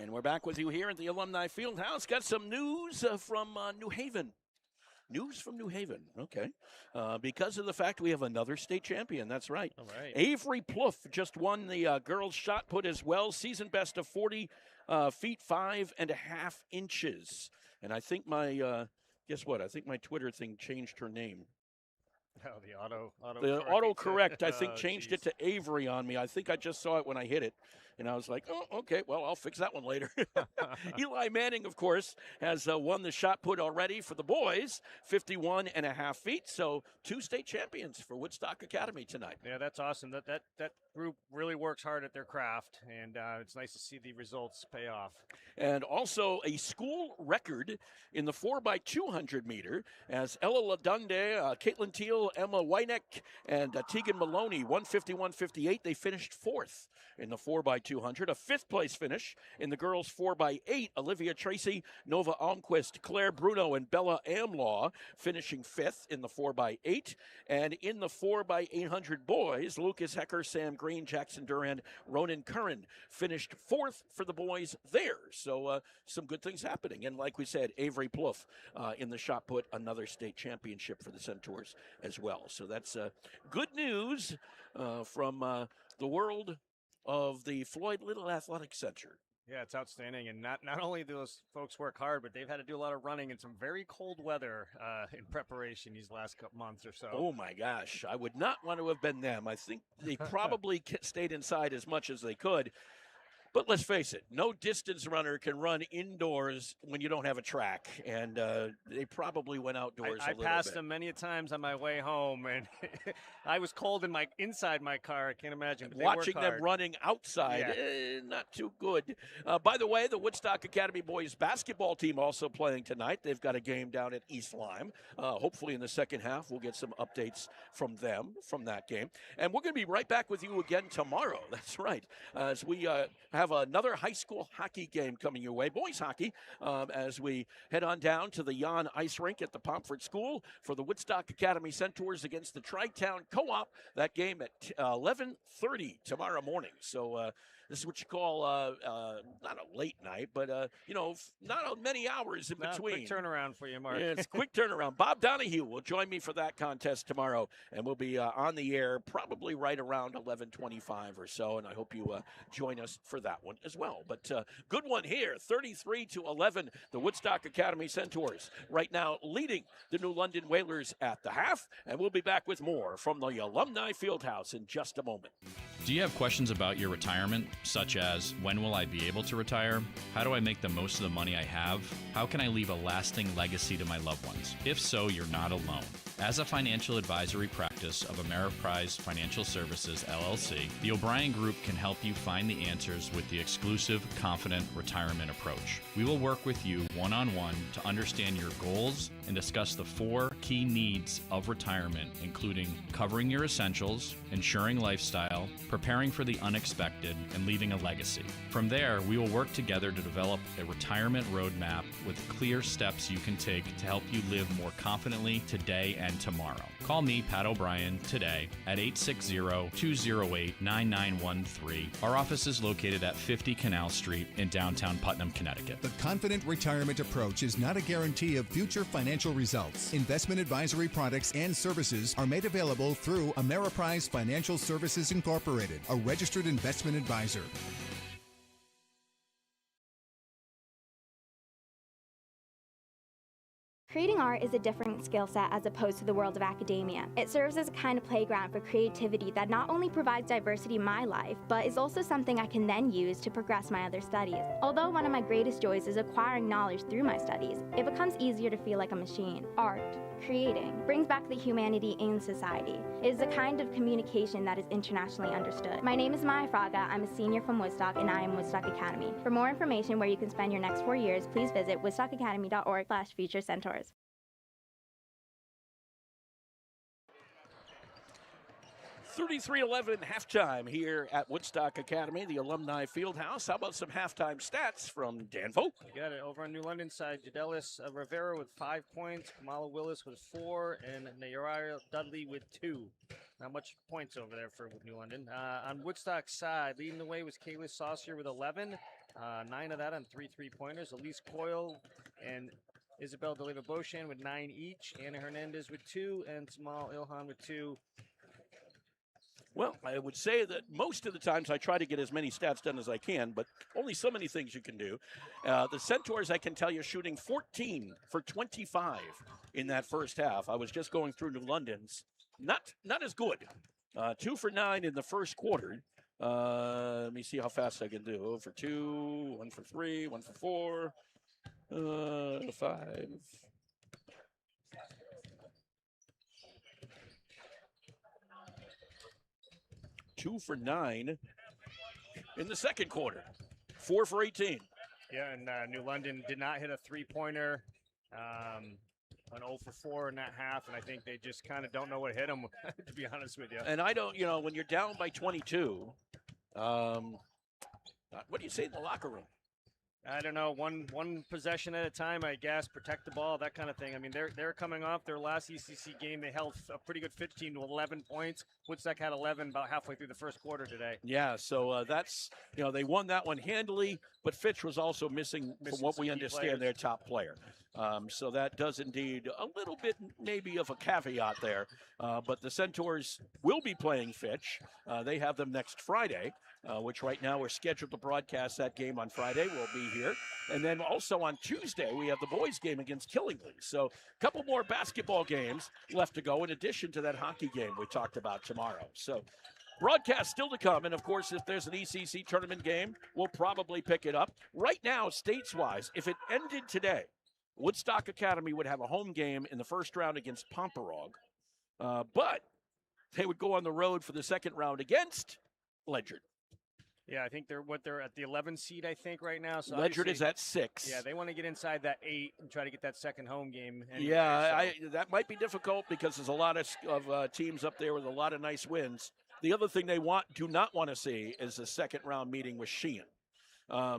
And we're back with you here at the Alumni Fieldhouse. Got some news from New Haven. News from New Haven, okay. Because of the fact we have another state champion, that's right. All right. Avery Plouffe just won the girls' shot put as well. Season best of 40 feet, 5.5 inches. And I think my, guess what? I think my Twitter thing changed her name. Oh, the The autocorrect, I think, Oh, changed geez. it to Avery on me. I think I just saw it when I hit it. And I was like, oh, okay, well, I'll fix that one later. Eli Manning, of course, has won the shot put already for the boys, 51.5 feet. So 2 state champions for Woodstock Academy tonight. Yeah, that's awesome. That group really works hard at their craft, and it's nice to see the results pay off. And also a school record in the 4x200 meter as Ella Ladunde, Caitlin Teal, Emma Wyneck, and Tegan Maloney, 150-158. They finished 4th in the 4x200. A 5th place finish in the girls 4x8. Olivia Tracy, Nova Almquist, Claire Bruno, and Bella Amlaw finishing 5th in the 4x8. And in the 4x800 boys, Lucas Hecker, Sam Green, Jackson Duran, Ronan Curran finished 4th for the boys there. So some good things happening. And like we said, Avery Plouffe in the shot put, another state championship for the Centaurs as well. So that's good news from the world of the Floyd Little Athletic Center. Yeah, it's outstanding. And not only do those folks work hard, but they've had to do a lot of running in some very cold weather in preparation these last couple months or so. Oh, my gosh. I would not want to have been them. I think they probably stayed inside as much as they could. But let's face it, no distance runner can run indoors when you don't have a track, and they probably went outdoors a little bit. I passed them many times on my way home, and I was cold inside my car. I can't imagine. Watching them running outside, not too good. By the way, the Woodstock Academy boys basketball team also playing tonight. They've got a game down at East Lyme. Hopefully in the second half, we'll get some updates from them from that game. And we're going to be right back with you again tomorrow. That's right. As we have another high school hockey game coming your way, boys hockey, as we head on down to the Yon Ice Rink at the Pomfret School for the Woodstock Academy Centaurs against the Tri-Town Co-op. That game at 11:30 tomorrow morning. So this is what you call not a late night, but not many hours in between. Quick turnaround for you, Mark. Yeah, it's a quick turnaround. Bob Donahue will join me for that contest tomorrow, and we'll be on the air probably right around 11:25 or so, and I hope you join us for that one as well. But good one here, 33-11, the Woodstock Academy Centaurs right now leading the New London Whalers at the half, and we'll be back with more from the Alumni Fieldhouse in just a moment. Do you have questions about your retirement, such as when will I be able to retire? How do I make the most of the money I have? How can I leave a lasting legacy to my loved ones? If so, you're not alone. As a financial advisory practice of Ameriprise Financial Services, LLC, the O'Brien Group can help you find the answers with the exclusive, confident retirement approach. We will work with you one-on-one to understand your goals and discuss the 4 key needs of retirement, including covering your essentials, ensuring lifestyle, preparing for the unexpected, and leaving a legacy. From there, we will work together to develop a retirement roadmap with clear steps you can take to help you live more confidently today and tomorrow. Call me, Pat O'Brien, today at 860-208-9913. Our office is located at 50 Canal Street in downtown Putnam, Connecticut. The confident retirement approach is not a guarantee of future financial results. Investment advisory products and services are made available through Ameriprise Financial Services Incorporated, a registered investment advisor. Creating art is a different skill set as opposed to the world of academia. It serves as a kind of playground for creativity that not only provides diversity in my life, but is also something I can then use to progress my other studies. Although one of my greatest joys is acquiring knowledge through my studies, it becomes easier to feel like a machine. Art, creating, brings back the humanity in society. It is a kind of communication that is internationally understood. My name is Maya Fraga. I'm a senior from Woodstock, and I am Woodstock Academy. For more information where you can spend your next 4 years, please visit woodstockacademy.org/future-centaurs. 33-11 halftime here at Woodstock Academy, the Alumni Fieldhouse. How about some halftime stats from Dan Vogt? You got it. Over on New London side, Jadelis Rivera with 5 points, Kamala Willis with 4, and Nayara Dudley with 2. Not much points over there for New London. On Woodstock's side, leading the way was Kayla Saucier with 11, 9 of that on 3 3-pointers. Elise Coyle and Isabel DeLeva Beauchamp with 9 each, Anna Hernandez with 2, and Samal Ilhan with 2. Well, I would say that most of the times I try to get as many stats done as I can, but only so many things you can do. The Centaurs, I can tell you, shooting 14 for 25 in that first half. I was just going through New London's. Not as good. 2 for 9 in the first quarter. Let me see how fast I can do. 0 for 2, 1 for 3, 1 for 4, 5. 2 for 9 in the second quarter. 4 for 18. Yeah, and New London did not hit a 3-pointer. Went 0 for 4 in that half, and I think they just kind of don't know what hit them, to be honest with you. And I don't, when you're down by 22, what do you say in the locker room? I don't know, one possession at a time, I guess, protect the ball, that kind of thing. I mean, they're coming off their last ECC game. They held a pretty good 15 to 11 points. Woodstock had 11 about halfway through the first quarter today. Yeah, so that's, they won that one handily, but Fitch was also missing from what we understand, their top player. So that does indeed a little bit maybe of a caveat there. But the Centaurs will be playing Fitch. They have them next Friday, which right now we're scheduled to broadcast that game on Friday. We'll be here. And then also on Tuesday, we have the boys game against Killingly. So a couple more basketball games left to go in addition to that hockey game we talked about tomorrow. So broadcast still to come. And, of course, if there's an ECC tournament game, we'll probably pick it up. Right now, states-wise, if it ended today, Woodstock Academy would have a home game in the first round against Pomperog, but they would go on the road for the second round against Ledyard. Yeah, I think they're at the 11 seed, I think, right now. So Ledyard is at 6. Yeah, they want to get inside that 8 and try to get that second home game. Anyway, yeah, so. That might be difficult because there's a lot of teams up there with a lot of nice wins. The other thing they do not want to see is a second round meeting with Sheehan.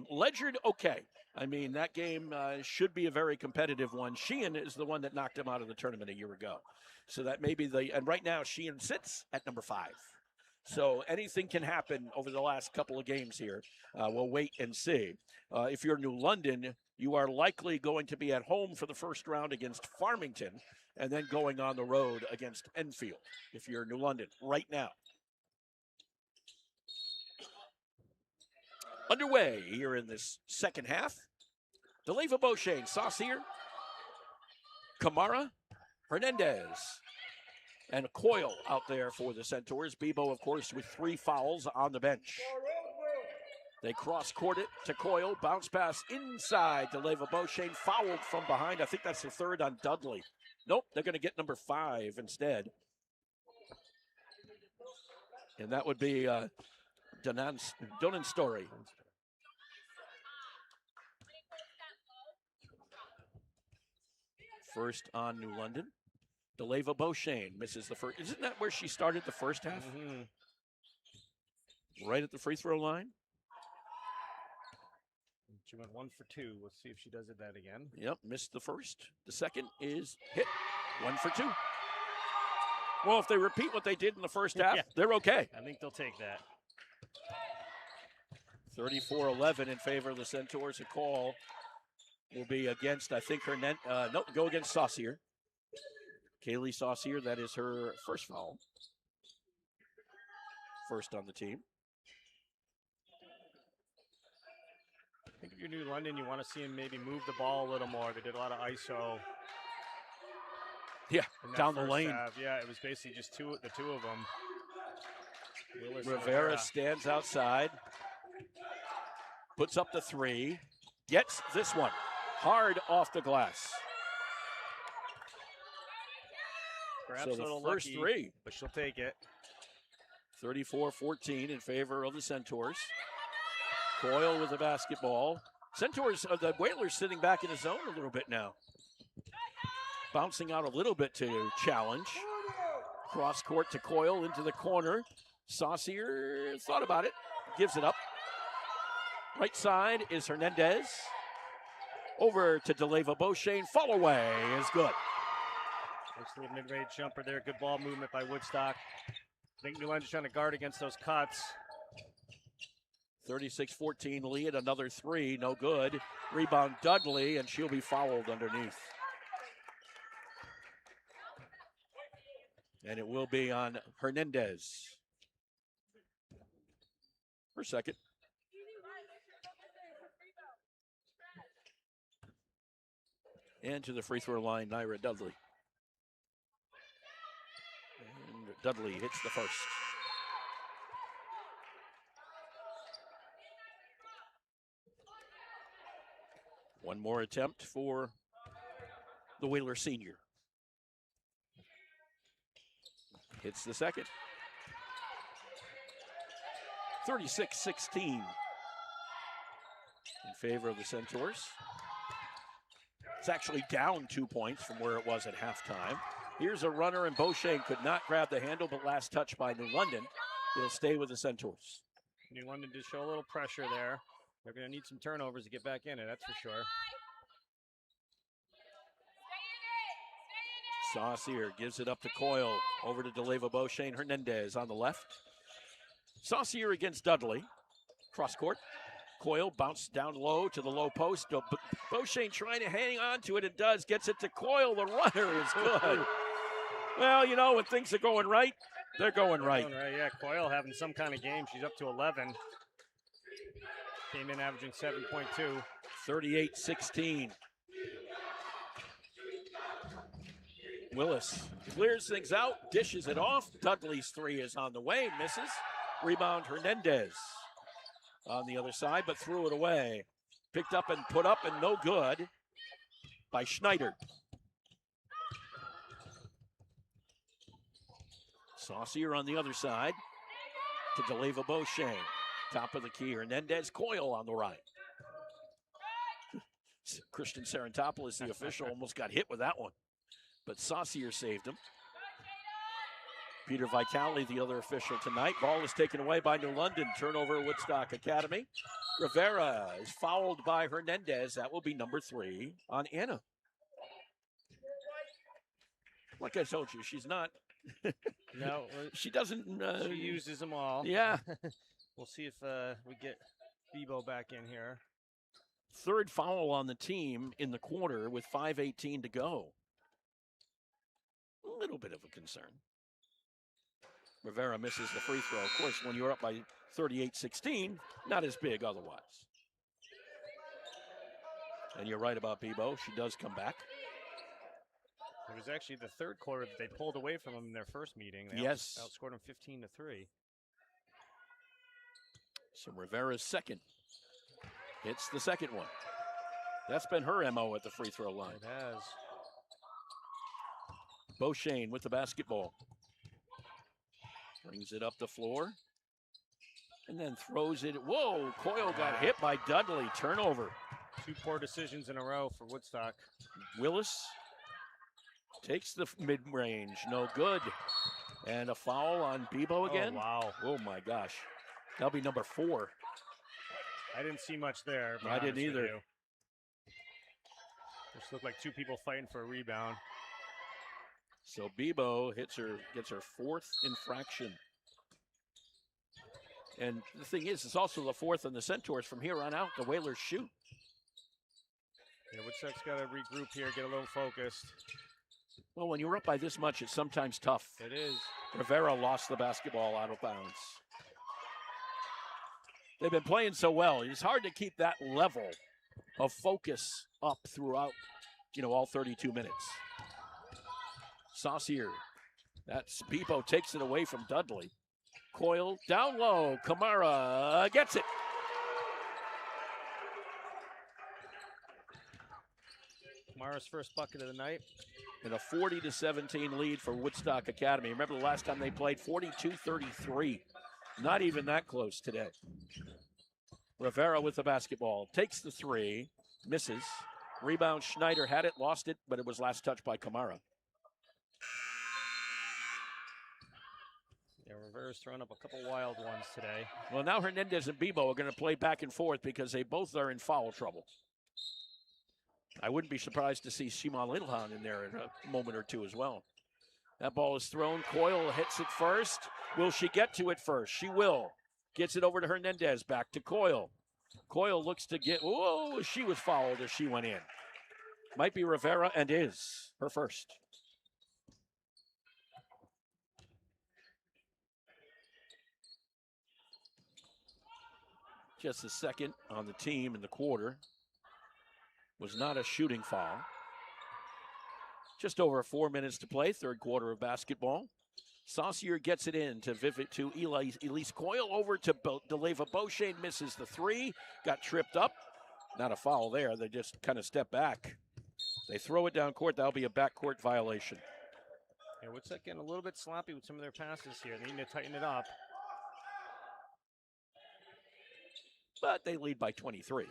Ledyard, okay. I mean, that game should be a very competitive one. Sheehan is the one that knocked him out of the tournament a year ago. So that may be and right now Sheehan sits at number 5. So anything can happen over the last couple of games here. We'll wait and see. If you're New London, you are likely going to be at home for the first round against Farmington and then going on the road against Enfield if you're New London right now. Underway here in this second half. DeLeva Beauchamp, Saucier, Kamara, Hernandez, and Coyle out there for the Centaurs. Bebo, of course, with 3 fouls on the bench. They cross-court it to Coyle. Bounce pass inside. DeLeva Beauchamp fouled from behind. I think that's the 3rd on Dudley. Nope, they're going to get number 5 instead. And that would be Donan Story. First on New London. DeLeva Beauchamp misses the first. Isn't that where she started the first half? Mm-hmm. Right at the free throw line. She went 1 for 2. Let's see if she does it that again. Yep, missed the first. The second is hit. 1 for 2. Well, if they repeat what they did in the first half, they're okay. I think they'll take that. 34-11 in favor of the Centaurs. A call will be against, I think, go against Saucier. Kaylee Saucier, that is her first foul. First on the team. I think if you're New London, you want to see him maybe move the ball a little more. They did a lot of ISO. Yeah, down the lane. Yeah, it was basically just the two of them. Willis Rivera stands outside. Puts up the 3. Gets this one. Hard off the glass. Perhaps so a the little first lucky, 3. but she'll take it. 34-14 in favor of the Centaurs. Coyle with the basketball. Centaurs, the Whalers sitting back in the zone a little bit now. Bouncing out a little bit to challenge. Cross court to Coyle into the corner. Saucier thought about it, gives it up. Right side is Hernandez. Over to DeLeva Beauchene. Fall away is good. Nice little mid-range jumper there. Good ball movement by Woodstock. I think New London's trying to guard against those cuts. 36-14 lead. Another three. No good. Rebound Dudley, and she'll be fouled underneath. And it will be on Hernandez. Her second. And to the free throw line, Naira Dudley. And Dudley hits the first. One more attempt for the Whaler senior. Hits the second. 36-16 in favor of the Centaurs. It's actually down 2 points from where it was at halftime. Here's a runner, and Beauchene could not grab the handle, but last touch by New London. It'll stay with the Centaurs. New London did show a little pressure there. They're going to need some turnovers to get back in it, that's for sure. Saucier gives it up to Coyle. Over to DeLeva Beauchene. Hernandez on the left. Saucier against Dudley. Cross court. Coyle bounced down low to the low post. Beauchene trying to hang on to it. It does. Gets it to Coyle. The runner is good. Well, you know, when things are going right, they're going right. Yeah, Coyle having some kind of game. She's up to 11. Came in averaging 7.2. 38-16. Willis clears things out, dishes it off. Dudley's three is on the way, misses. Rebound Hernandez on the other side, but threw it away. Picked up and put up and no good by Schneider. Saucier on the other side to DeLeva Beauchene. Top of the key, Hernandez. Coyle on the right. Christian Sarantopoulos, the official, almost got hit with that one, but Saucier saved him. Peter Vitale, the other official tonight. Ball is taken away by New London. Turnover, Woodstock Academy. Rivera is fouled by Hernandez. That will be number 3 on Anna. Like I told you, she's not. No. She doesn't. She uses them all. Yeah. We'll see if we get Bebo back in here. Third foul on the team in the quarter with 5:18 to go. A little bit of a concern. Rivera misses the free throw. Of course, when you're up by 38-16, not as big otherwise. And you're right about Bebo. She does come back. It was actually the third quarter that they pulled away from them in their first meeting. They outscored them 15-3. So Rivera's second. Hits the second one. That's been her MO at the free throw line. It has. Beauchene with the basketball. Brings it up the floor. And then throws it. Whoa, Coyle got hit by Dudley. Turnover. 2 poor decisions in a row for Woodstock. Willis takes the mid-range. No good. And a foul on Bebo again. Oh, wow. Oh, my gosh. That'll be number 4. I didn't see much there. I didn't either. Just looked like 2 people fighting for a rebound. So Bebo gets her 4th infraction. And the thing is, it's also the 4th on the Centaurs. From here on out, the Whalers shoot. Yeah, Woodstock's got to regroup here, get a little focused. Well, when you're up by this much, it's sometimes tough. It is. Rivera lost the basketball out of bounds. They've been playing so well. It's hard to keep that level of focus up throughout, all 32 minutes. Saucier. That's Bebo takes it away from Dudley. Coyle down low. Kamara gets it. Kamara's first bucket of the night. And a 40-17 lead for Woodstock Academy. Remember the last time they played 42-33. Not even that close today. Rivera with the basketball. Takes the 3. Misses. Rebound, Schneider had it, lost it, but it was last touched by Kamara. Rivera's thrown up a couple wild ones today. Well, now Hernandez and Bebo are going to play back and forth because they both are in foul trouble. I wouldn't be surprised to see Shima Lilhan in there in a moment or two as well. That ball is thrown. Coyle hits it first. Will she get to it first? She will. Gets it over to Hernandez. Back to Coyle. Coyle looks to get. Whoa, she was fouled as she went in. Might be Rivera, and is her first. Just the second on the team in the quarter. Was not a shooting foul. Just over 4 minutes to play, third quarter of basketball. Saucier gets it in to Elise Coyle, over to DeLeva Beauchene, misses the three, got tripped up. Not a foul there, they just kind of step back. They throw it down court, that'll be a backcourt violation. Yeah, Woodstock getting a little bit sloppy with some of their passes here. They need to tighten it up. But they lead by 23.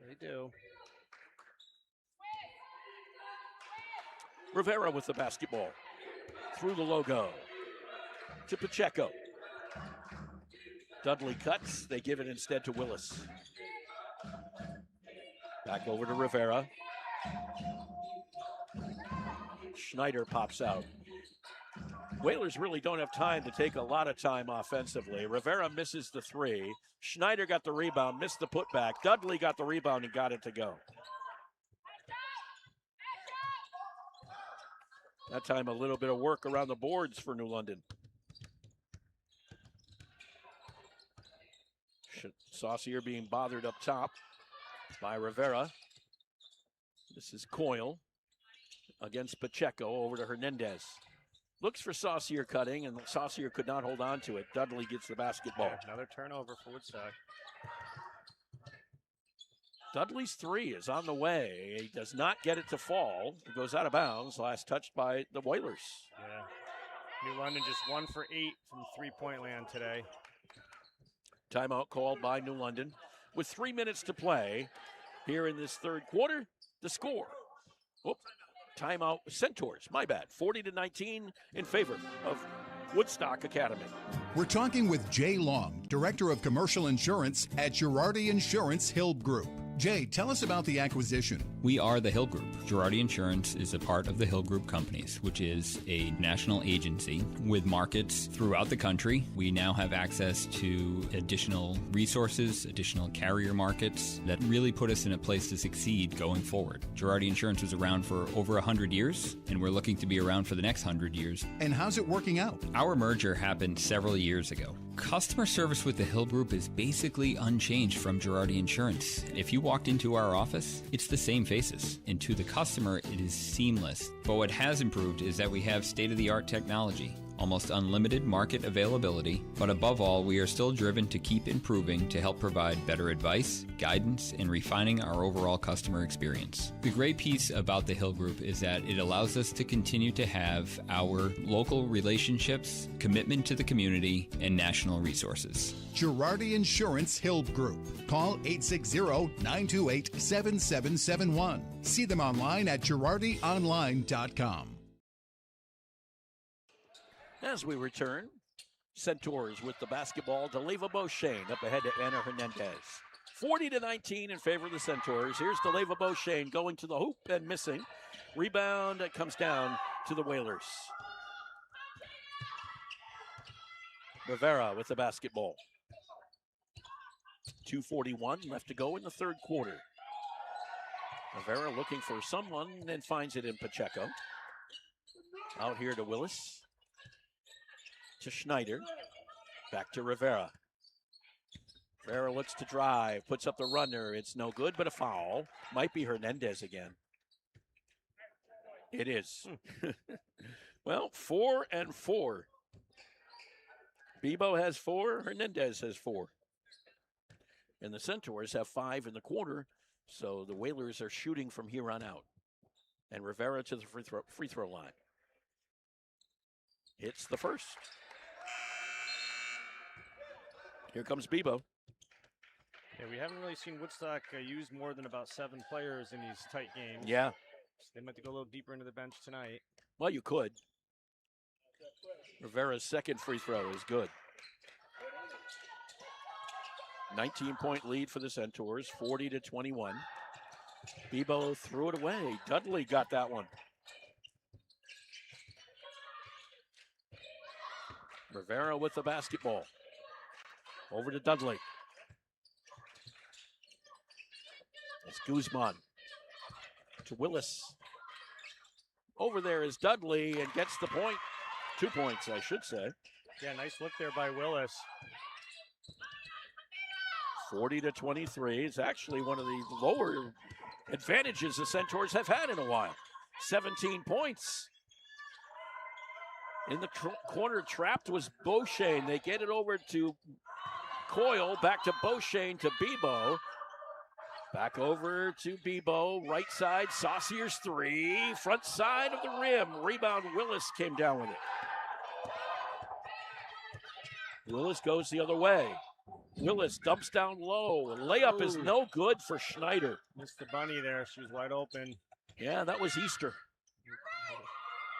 They do. Rivera with the basketball. Through the logo. To Pacheco. Dudley cuts. They give it instead to Willis. Back over to Rivera. Schneider pops out. Whalers really don't have time to take a lot of time offensively. Rivera misses the three. Schneider got the rebound, missed the putback. Dudley got the rebound and got it to go. That time a little bit of work around the boards for New London. Saucier being bothered up top by Rivera. This is Coyle against Pacheco, over to Hernandez. Looks for Saucier cutting, and Saucier could not hold on to it. Dudley gets the basketball. Yeah, another turnover for Woodstock. Dudley's three is on the way. He does not get it to fall. It goes out of bounds. Last touched by the Whalers. Yeah. New London just 1 for 8 from three-point land today. Timeout called by New London. With 3 minutes to play here in this third quarter, the score. Whoop. Timeout, Centaurs, my bad. 40-19 in favor of Woodstock Academy. We're talking with Jay Long, Director of Commercial Insurance at Girardi Insurance Hill Group. Jay, tell us about the acquisition. We are the Hill Group. Girardi Insurance is a part of the Hill Group Companies, which is a national agency with markets throughout the country. We now have access to additional resources, additional carrier markets that really put us in a place to succeed going forward. Girardi Insurance was around for over 100 years, and we're looking to be around for the next 100 years. And how's it working out? Our merger happened several years ago. Customer service with the Hill Group is basically unchanged from Girardi Insurance. If you walked into our office, it's the same faces. And to the customer, it is seamless. But what has improved is that we have state-of-the-art technology, almost unlimited market availability, but above all, we are still driven to keep improving to help provide better advice, guidance, and refining our overall customer experience. The great piece about the Hill Group is that it allows us to continue to have our local relationships, commitment to the community, and national resources. Girardi Insurance Hill Group. Call 860-928-7771. See them online at girardionline.com. As we return, Centaurs with the basketball. DeLeva Beauchene up ahead to Anna Hernandez. 40-19 in favor of the Centaurs. Here's DeLeva Beauchene going to the hoop and missing. Rebound comes down to the Whalers. Rivera with the basketball. 2:41 left to go in the third quarter. Rivera looking for someone and finds it in Pacheco. Out here to Willis. To Schneider. Back to Rivera. Rivera looks to drive, puts up the runner. It's no good, but a foul. Might be Hernandez again. It is. Well, 4 and 4. Bebo has 4, Hernandez has 4. And the Centaurs have 5 in the quarter, so the Whalers are shooting from here on out. And Rivera to the free throw line. Hits the first. Here comes Bebo. Yeah, we haven't really seen Woodstock use more than about 7 players in these tight games. Yeah. So they might have to go a little deeper into the bench tonight. Well, you could. Rivera's second free throw is good. 19-point lead for the Centaurs, 40-21. Bebo threw it away. Dudley got that one. Rivera with the basketball. Over to Dudley. It's Guzman to Willis. Over there is Dudley and gets the point. 2 points, I should say. Yeah, nice look there by Willis. 40-23. It's actually one of the lower advantages the Centaurs have had in a while. 17 points. In the corner trapped was Beauchene. They get it over to Coyle, back to Beauchene to Bebo. Back over to Bebo, right side, Saucier's three, front side of the rim. Rebound, Willis came down with it. Willis goes the other way. Willis dumps down low. Layup is no good for Schneider. Missed the bunny there. She was wide open. Yeah, that was Easter.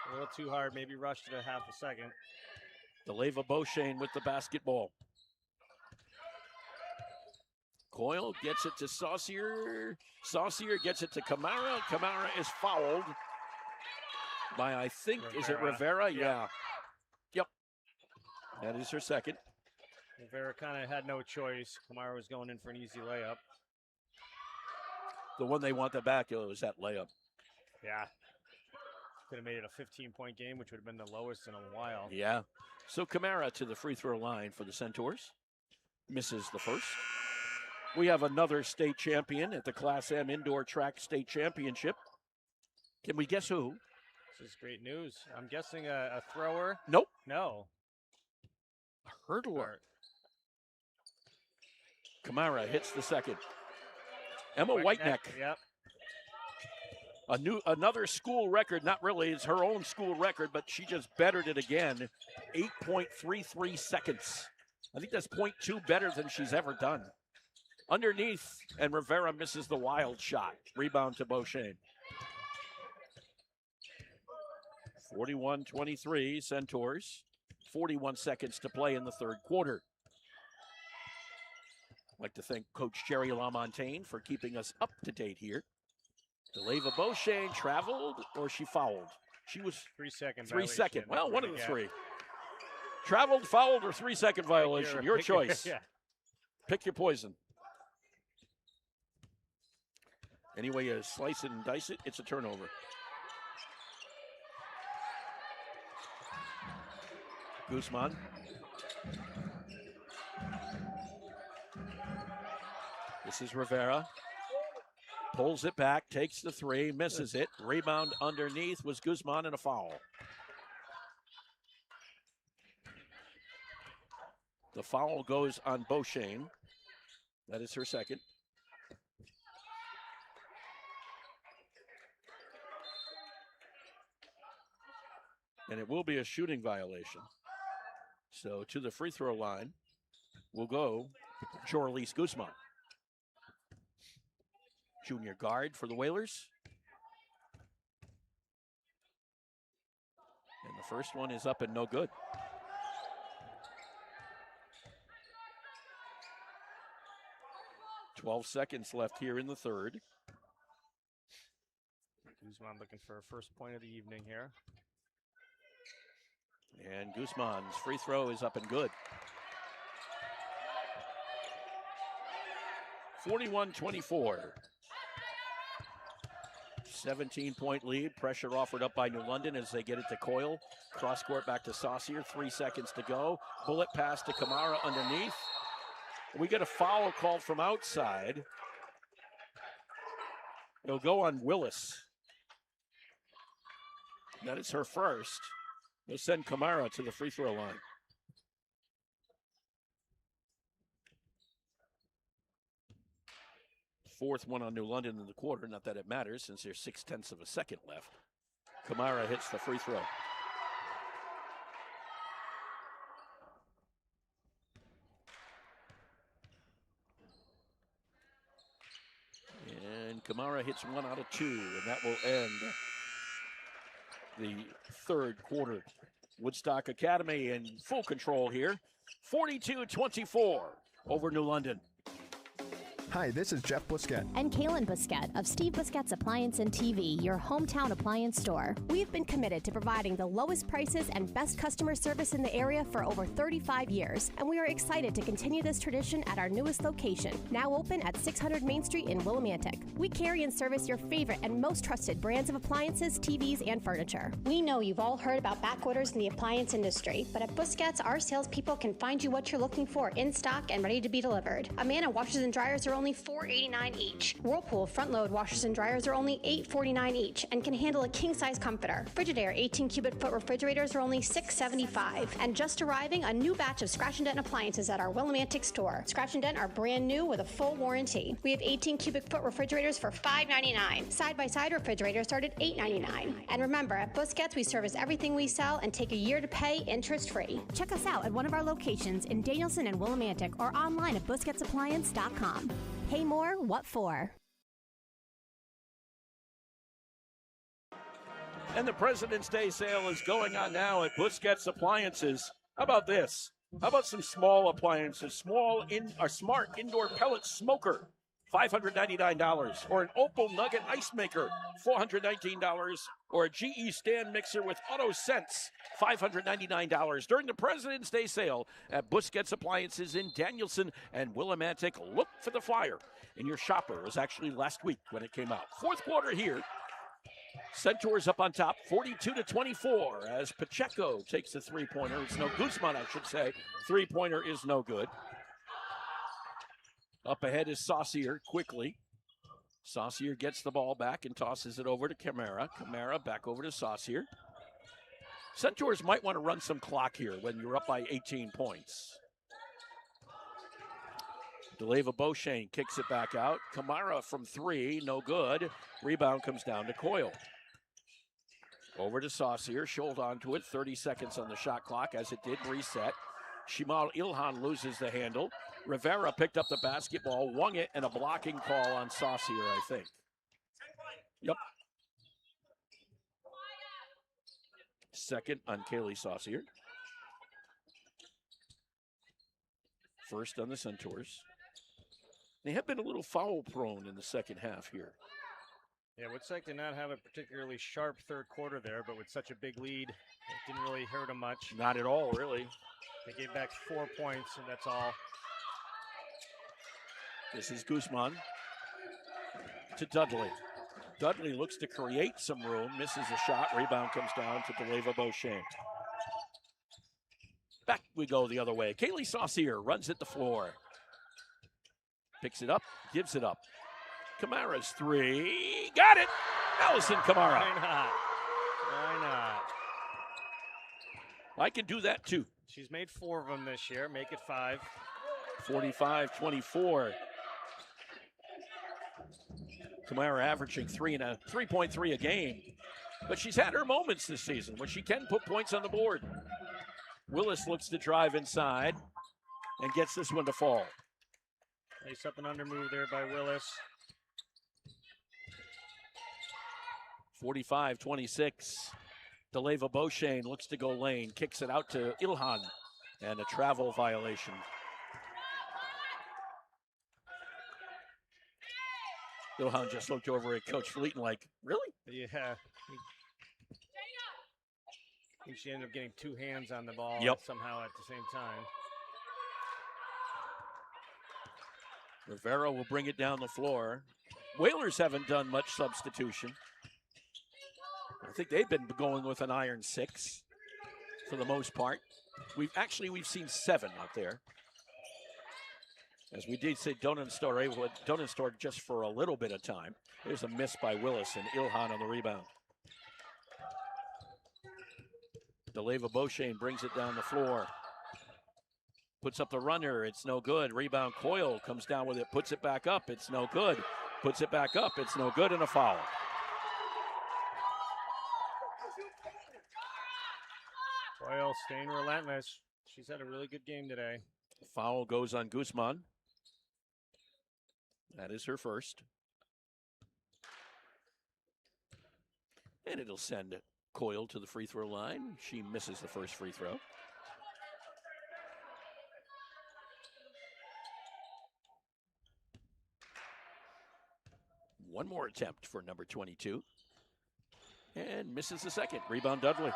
A little too hard, maybe rushed it a half a second. DeLeva Beauchene with the basketball. Coyle gets it to Saucier. Saucier gets it to Camara. Camara is fouled by, I think, Rivera. Is it Rivera? Yeah. Yep. That is her second. Rivera kind of had no choice. Camara was going in for an easy layup. The one they want the back is that layup. Yeah. Could have made it a 15-point game, which would have been the lowest in a while. Yeah. So Camara to the free throw line for the Centaurs. Misses the first. We have another state champion at the Class M Indoor Track State Championship. Can we guess who? This is great news. I'm guessing a thrower. Nope. No. A hurdler. Camara hits the second. Emma Whiteneck. Yep. Another school record, not really, it's her own school record, but she just bettered it again. 8.33 seconds. I think that's 0.2 better than she's ever done. Underneath, and Rivera misses the wild shot. Rebound to Beauchene. 41-23, Centaurs. 41 seconds to play in the third quarter. I'd like to thank Coach Jerry LaMontagne for keeping us up to date here. DeLeva Beauchene traveled, or she fouled? She was 3 second. 3 second. Well, one of the three. Traveled, fouled, or 3 second violation. Your choice. Yeah. Pick your poison. Any way you slice it and dice it, it's a turnover. Guzman. This is Rivera. Pulls it back, takes the three, misses it. Rebound underneath was Guzman and a foul. The foul goes on Beauchene. That is her second. And it will be a shooting violation. So to the free throw line will go Jorlise Guzman. Junior guard for the Whalers. And the first one is up and no good. .12 seconds left here in the third. Guzman looking for a first point of the evening here. And Guzman's free throw is up and good. 41-24. 17-point lead. Pressure offered up by New London as they get it to Coyle. Cross court back to Saucier. 3 seconds to go. Bullet pass to Camara underneath. We get a foul called from outside. It'll go on Willis. That is her first. They'll send Camara to the free throw line. Fourth one on New London in the quarter. Not that it matters since there's 0.6 of a second left. Camara hits the free throw. And Camara hits 1 out of 2, and that will end the third quarter. Woodstock Academy in full control here. 42-24 over New London. Hi, this is Jeff Busquet. And Kaylin Busquet of Steve Busquet's Appliance and TV, your hometown appliance store. We've been committed to providing the lowest prices and best customer service in the area for over 35 years, and we are excited to continue this tradition at our newest location, now open at 600 Main Street in Willimantic. We carry and service your favorite and most trusted brands of appliances, TVs, and furniture. We know you've all heard about back orders in the appliance industry, but at Busquets, our salespeople can find you what you're looking for in stock and ready to be delivered. Amana washers and dryers are only $4.89 each. Whirlpool front load washers and dryers are only $8.49 each and can handle a king-size comforter. Frigidaire 18 cubic foot refrigerators are only $6.75. And just arriving, a new batch of Scratch and Dent appliances at our Willimantic store. Scratch and Dent are brand new with a full warranty. We have 18 cubic foot refrigerators for $5.99. Side-by-side refrigerators start at $8.99. And remember, at Busquets, we service everything we sell and take a year to pay interest-free. Check us out at one of our locations in Danielson and Willimantic or online at BusquetsAppliance.com. Pay more, what for? And the President's Day sale is going on now at Busquets Appliances. How about this? How about some small appliances? Smart indoor pellet smoker, $599. Or an Opal Nugget ice maker, $419. Or a GE stand mixer with Auto Sense, $599. During the President's Day sale at Busquets Appliances in Danielson and Willimantic. Look for the flyer in your shopper. It was actually last week when it came out. Fourth quarter here. Centaurs up on top, 42-24, as Pacheco takes the three-pointer. It's no Guzman, I should say. Three-pointer is no good. Up ahead is Saucier quickly. Saucier gets the ball back and tosses it over to Camara. Camara back over to Saucier. Centaurs might want to run some clock here when you're up by 18 points. DeLeva Beauchene kicks it back out. Camara from three, no good. Rebound comes down to Coyle. Over to Saucier, Scholt onto it. 30 seconds on the shot clock as it did reset. Shimal Ilhan loses the handle. Rivera picked up the basketball, wung it, and a blocking call on Saucier, I think. Yep. Second on Kaylee Saucier. First on the Centaurs. They have been a little foul prone in the second half here. Yeah, Woodstock did not have a particularly sharp third quarter there, but with such a big lead, it didn't really hurt them much. Not at all, really. They gave back 4 points, and that's all. This is Guzman to Dudley. Dudley looks to create some room, misses a shot. Rebound comes down to DeLeva Beauchene. Back we go the other way. Kaylee Saucier runs at the floor. Picks it up, gives it up. Kamara's three. Got it! Allison Kamara. Why not? Why not? I can do that too. She's made 4 of them this year. Make it 5. 45-24. Kamara averaging 3.3 a game. But she's had her moments this season when she can put points on the board. Willis looks to drive inside and gets this one to fall. Nice up and under move there by Willis. 45-26. DeLeva Beauchene looks to go lane, kicks it out to Ilhan, and a travel violation. Ilhan just looked over at Coach Fleeton like, really? Yeah. I think she ended up getting 2 hands on the ball somehow at the same time. Rivera will bring it down the floor. Whalers haven't done much substitution. I think they've been going with an iron 6 for the most part. We've seen 7 out there. As we did say, Donenstore just for a little bit of time. There's a miss by Willis and Ilhan on the rebound. DeLeva Beauchene brings it down the floor. Puts up the runner, it's no good. Rebound, Coyle comes down with it, puts it back up, it's no good. Puts it back up, it's no good, and a foul. Coyle staying relentless. She's had a really good game today. The foul goes on Guzman. That is her first. And it'll send Coyle to the free throw line. She misses the first free throw. One more attempt for number 22. And misses the second. Rebound Dudley.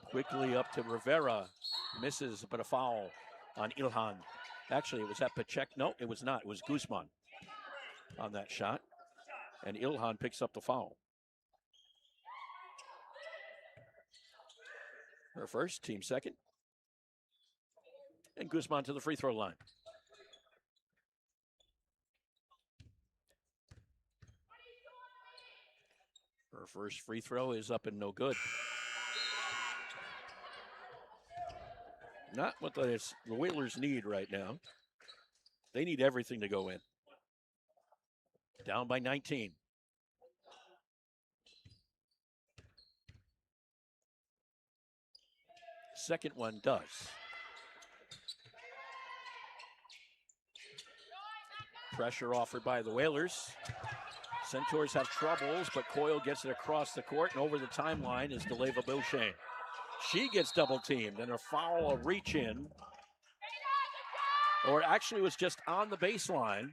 Quickly up to Rivera. Misses, but a foul on Ilhan. Actually, it was at Pacheco. No, it was not. It was Guzman on that shot. And Ilhan picks up the foul. Her first, team second. And Guzman to the free throw line. Her first free throw is up and no good. Not what the Whalers need right now. They need everything to go in. Down by 19. Second one does. Pressure offered by the Whalers. Centaurs have troubles, but Coyle gets it across the court, and over the timeline is Deleva Beauchesne. She gets double teamed, and a foul, a reach in. Or actually it was just on the baseline.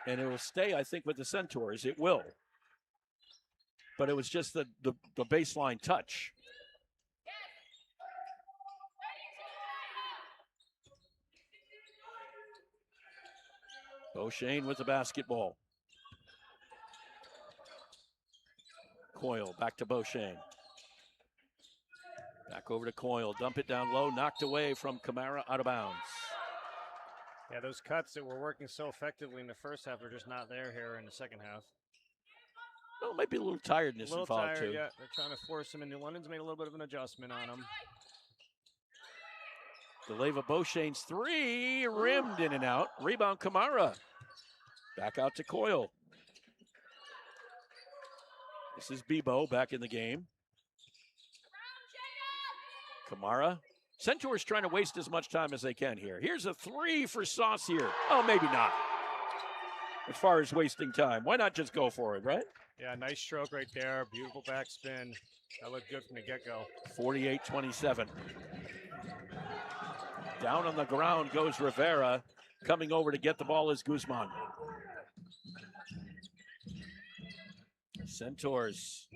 And it will stay, I think, with the Centaurs. It will. But it was just the baseline touch. Beauchesne with the basketball. Coyle back to Beauchesne. Back over to Coyle. Dump it down low. Knocked away from Kamara, out of bounds. Yeah, those cuts that were working so effectively in the first half are just not there here in the second half. Well, it might be a little tiredness A little involved, tired, too. yeah. They're trying to force him, and New London's made a little bit of an adjustment on him. Deleva Beauchesne's three, rimmed in and out. Rebound Kamara. Back out to Coyle. This is Bebo back in the game. Kamara. Centaurs trying to waste as much time as they can here. Here's a three for Saucier. Oh, maybe not. As far as wasting time, why not just go for it, right? Yeah, nice stroke right there. Beautiful backspin. That looked good from the get-go. 48-27. Down on the ground goes Rivera. Coming over to get the ball is Guzman. Centaurs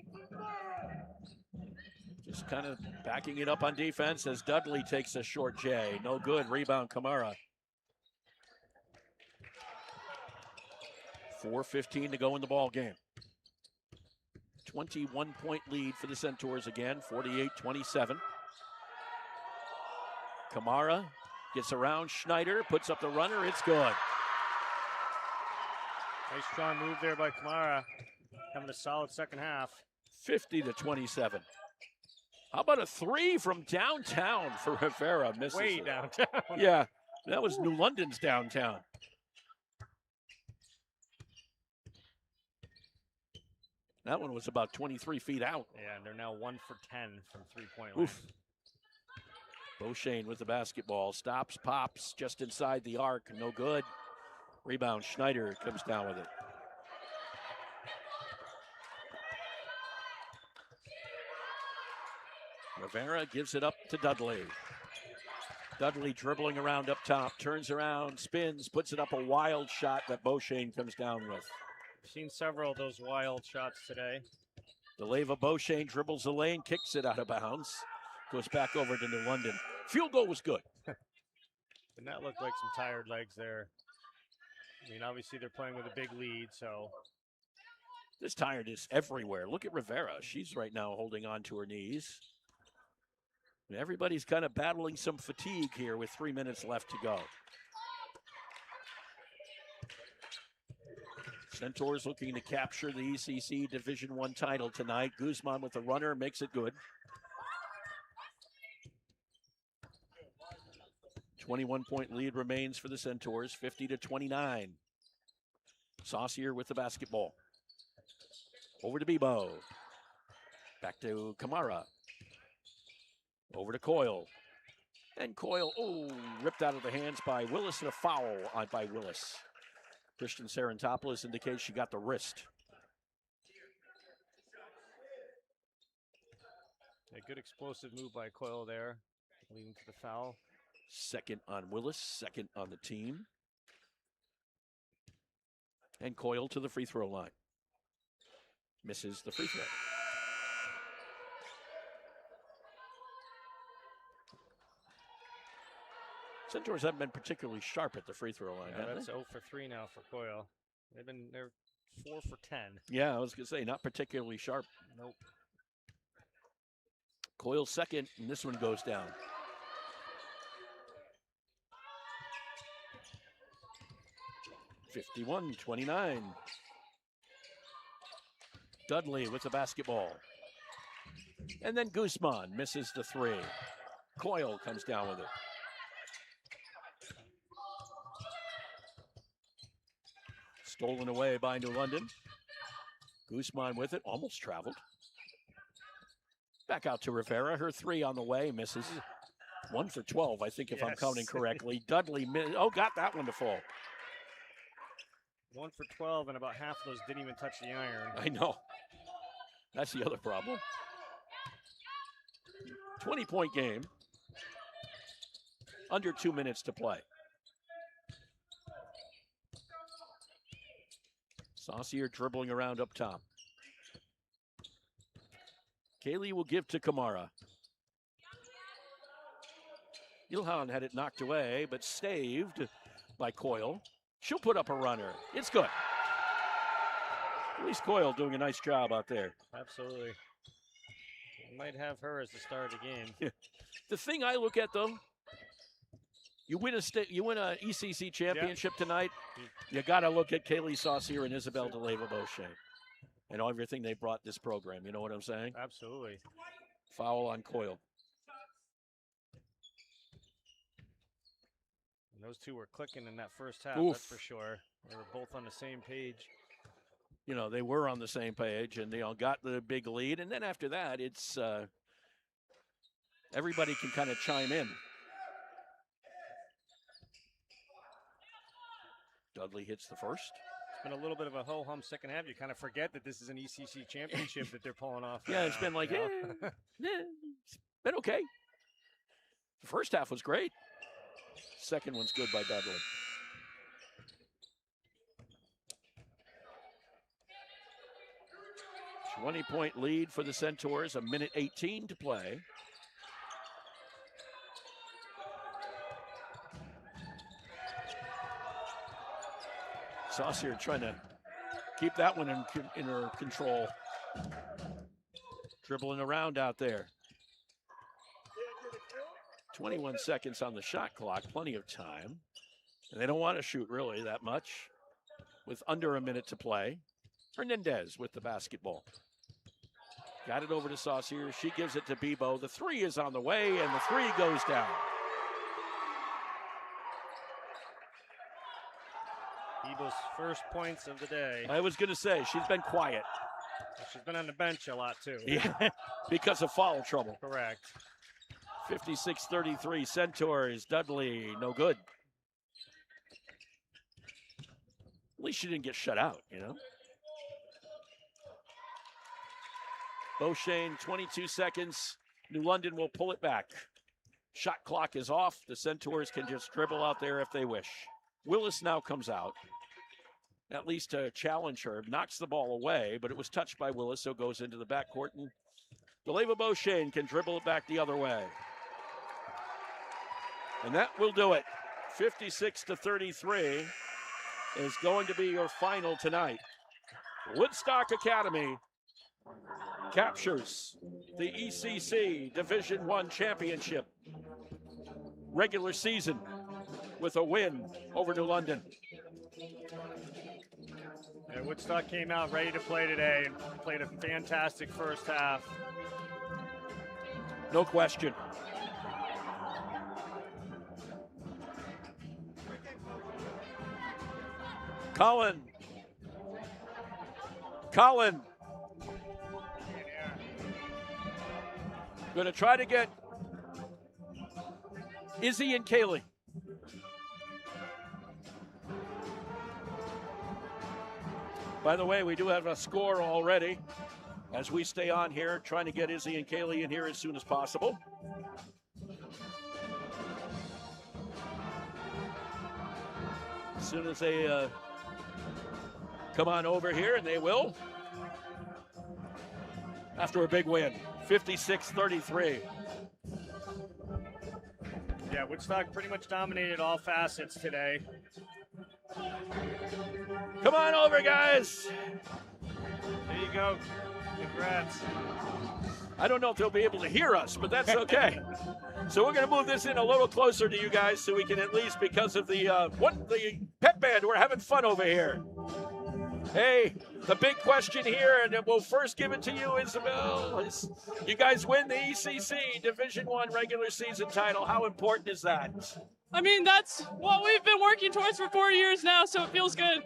just kind of backing it up on defense as Dudley takes a short J. No good. Rebound Kamara. 4:15 to go in the ball game. 21-point lead for the Centaurs again, 48-27. Kamara gets around Schneider, puts up the runner. It's good. Nice strong move there by Kamara. Having a solid second half. 50-27. How about a three from downtown for Rivera? Misses Way it. downtown. Yeah, that was New London's downtown. That one was about 23 feet out. Yeah, and they're now 1 for 10 from three-point line. Oof. Beauchesne with the basketball. Stops, pops, just inside the arc. No good. Rebound, Schneider comes down with it. Rivera gives it up to Dudley. Dudley dribbling around up top, turns around, spins, puts it up a wild shot that Beauchesne comes down with. We've seen several of those wild shots today. Deleva Beauchesne dribbles the lane, kicks it out of bounds, goes back over to New London. Field goal was good. And that looked like some tired legs there. I mean, obviously they're playing with a big lead, so. This tiredness everywhere. Look at Rivera. She's right now holding on to her knees. And everybody's kind of battling some fatigue here with 3 minutes left to go. Centaurs looking to capture the ECC Division I title tonight. Guzman with the runner makes it good. 21-point lead remains for the Centaurs, 50-29. Saucier with the basketball. Over to Bebo. Back to Kamara. Over to Coyle. And Coyle, ripped out of the hands by Willis, and a foul by Willis. Christian Sarantopoulos indicates she got the wrist. A good explosive move by Coyle there, leading to the foul. Second on Willis, second on the team. And Coyle to the free throw line. Misses the free throw. Centaurs haven't been particularly sharp at the free throw line, have That's they? 0 for 3 now for Coyle. They're 4 for 10. Yeah, I was going to say, not particularly sharp. Nope. Coyle second, and this one goes down. (51-29). Dudley with the basketball. And then Guzman misses the three. Coyle comes down with it. Stolen away by New London. Guzman with it, almost traveled. Back out to Rivera. Her three on the way, misses. 1 for 12, I think, if I'm counting correctly. Dudley, got that one to fall. 1 for 12, and about half of those didn't even touch the iron. I know. That's the other problem. 20-point game. Under 2 minutes to play. Saucier dribbling around up top. Kaylee will give to Kamara. Ilhan had it knocked away, but saved by Coyle. She'll put up a runner. It's good. At least Coyle doing a nice job out there. Absolutely. We might have her as the star of the game. The thing I look at, though, you win a ECC championship tonight, you got to look at Kaylee Saucier and Isabel DeLeva-Beauchesne and everything they brought this program. You know what I'm saying? Absolutely. Foul on Coyle. And those two were clicking in that first half, Oof. that's for sure. They were both on the same page. You know, they were on the same page and they all got the big lead. And then after that, it's everybody can kind of chime in. Dudley hits the first. It's been a little bit of a ho-hum second half. You kind of forget that this is an ECC championship that they're pulling off. Yeah, it's been like, it's been okay. The first half was great. Second one's good by Dudley. – 20-point lead for the Centaurs, 1:18 to play. Saucier trying to keep that one in her control. Dribbling around out there. 21 seconds on the shot clock, plenty of time. And they don't want to shoot really that much with under a minute to play. Hernandez with the basketball. Got it over to Saucier. She gives it to Bebo. The three is on the way, and the three goes down. Bebo's first points of the day. I was going to say, she's been quiet. She's been on the bench a lot, too. Yeah, because of foul trouble. Correct. 56-33, Centaurs. Dudley, no good. At least she didn't get shut out, you know? Beauchesne, 22 seconds. New London will pull it back. Shot clock is off. The Centaurs can just dribble out there if they wish. Willis now comes out, at least to challenge her. Knocks the ball away, but it was touched by Willis, so goes into the backcourt. And DeLeva-Beauchesne can dribble it back the other way. And that will do it. 56-33 is going to be your final tonight. Woodstock Academy captures the ECC Division I championship regular season with a win over New London. Yeah, Woodstock came out ready to play today and played a fantastic first half. No question. Colin. Going to try to get Izzy and Kaylee. By the way, we do have a score already as we stay on here, trying to get Izzy and Kaylee in here as soon as possible. As soon as they come on over here, and they will. After a big win, 56-33. Yeah, Woodstock pretty much dominated all facets today. Come on over, guys. There you go. Congrats. I don't know if they'll be able to hear us, but that's okay. So we're going to move this in a little closer to you guys so we can at least, because of the pep band, we're having fun over here. Hey, the big question here, and we'll first give it to you, Isabel, is you guys win the ECC Division I regular season title. How important is that? I mean, that's what we've been working towards for 4 years now, so it feels good.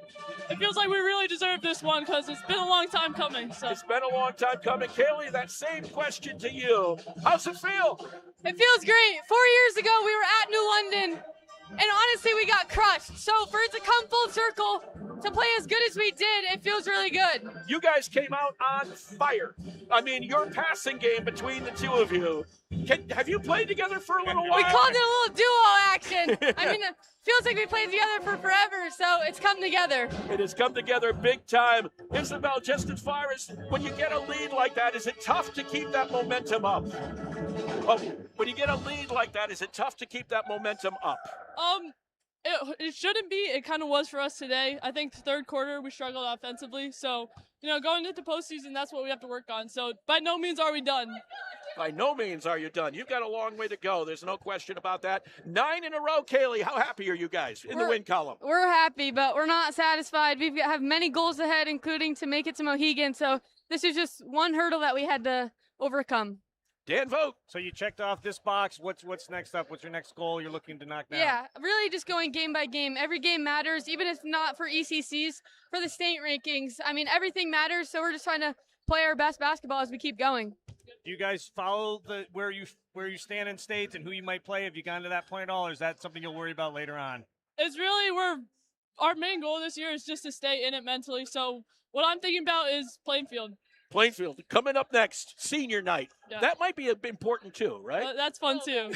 It feels like we really deserve this one because it's been a long time coming. So. It's been a long time coming. Kaylee, that same question to you. How's it feel? It feels great. 4 years ago, we were at New London, and honestly, we got crushed. So for it to come full circle, to play as good as we did, it feels really good. You guys came out on fire. I mean, your passing game between the two of you. Have you played together for a little while? We called it a little duo action. I mean, it feels like we played together for forever, so it's come together. It has come together big time. Isabel, just as far as when you get a lead like that, is it tough to keep that momentum up? Oh, when you get a lead like that, is it tough to keep that momentum up? It shouldn't be. It kind of was for us today. I think the third quarter we struggled offensively. So, going into the postseason, that's what we have to work on. So, by no means are we done. By no means are you done. You've got a long way to go. There's no question about that. 9 in a row, Kaylee. How happy are you guys in the win column? We're happy, but we're not satisfied. We have many goals ahead, including to make it to Mohegan. So, this is just one hurdle that we had to overcome. Dan Vogt. So you checked off this box. What's next up? What's your next goal you're looking to knock down? Yeah, really just going game by game. Every game matters, even if not for ECCs, for the state rankings. I mean, everything matters, so we're just trying to play our best basketball as we keep going. Do you guys follow where you stand in states and who you might play? Have you gotten to that point at all, or is that something you'll worry about later on? It's really our main goal this year is just to stay in it mentally. So what I'm thinking about is Plainfield. Plainfield coming up next, senior night. Yeah. That might be important too, right? That's fun too.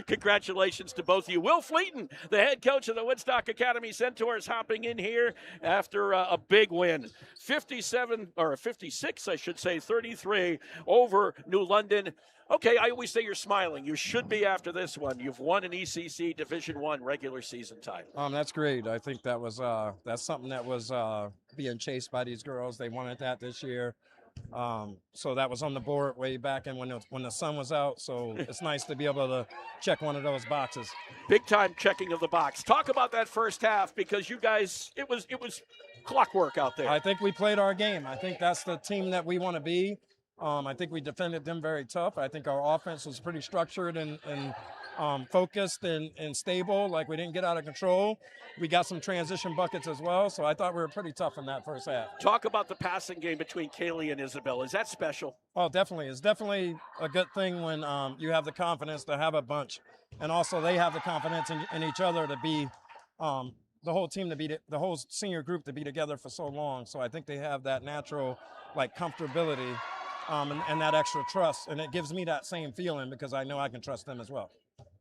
Congratulations to both of you. Will Fleeton, the head coach of the Woodstock Academy Centaurs, hopping in here after a big win. 56, I should say, 33 over New London. Okay, I always say you're smiling. You should be after this one. You've won an ECC Division I regular season title. That's great. I think that was that's something that was being chased by these girls. They wanted that this year. So that was on the board way back and when the sun was out. So it's nice to be able to check one of those boxes. Big time checking of the box. Talk about that first half, because you guys, it was clockwork out there. I think we played our game. I think that's the team that we want to be. I think we defended them very tough. I think our offense was pretty structured and focused and stable. Like, we didn't get out of control. We got some transition buckets as well. So I thought we were pretty tough in that first half. Talk about the passing game between Kaylee and Isabel. Is that special? Oh, definitely. It's definitely a good thing when you have the confidence to have a bunch. And also they have the confidence in each other to be the whole team to be the whole senior group to be together for so long. So I think they have that natural comfortability and that extra trust, and it gives me that same feeling because I know I can trust them as well.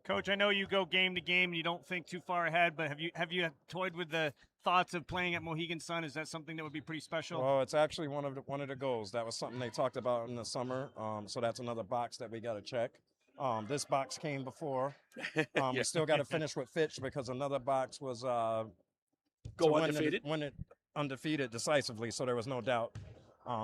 Coach, I know you go game to game and you don't think too far ahead, but have you toyed with the thoughts of playing at Mohegan Sun? Is that something that would be pretty special? Well, it's actually one of the goals. That was something they talked about in the summer. So that's another box that we got to check. This box came before. We still got to finish with Fitch because another box was undefeated. Win it undefeated decisively. So there was no doubt.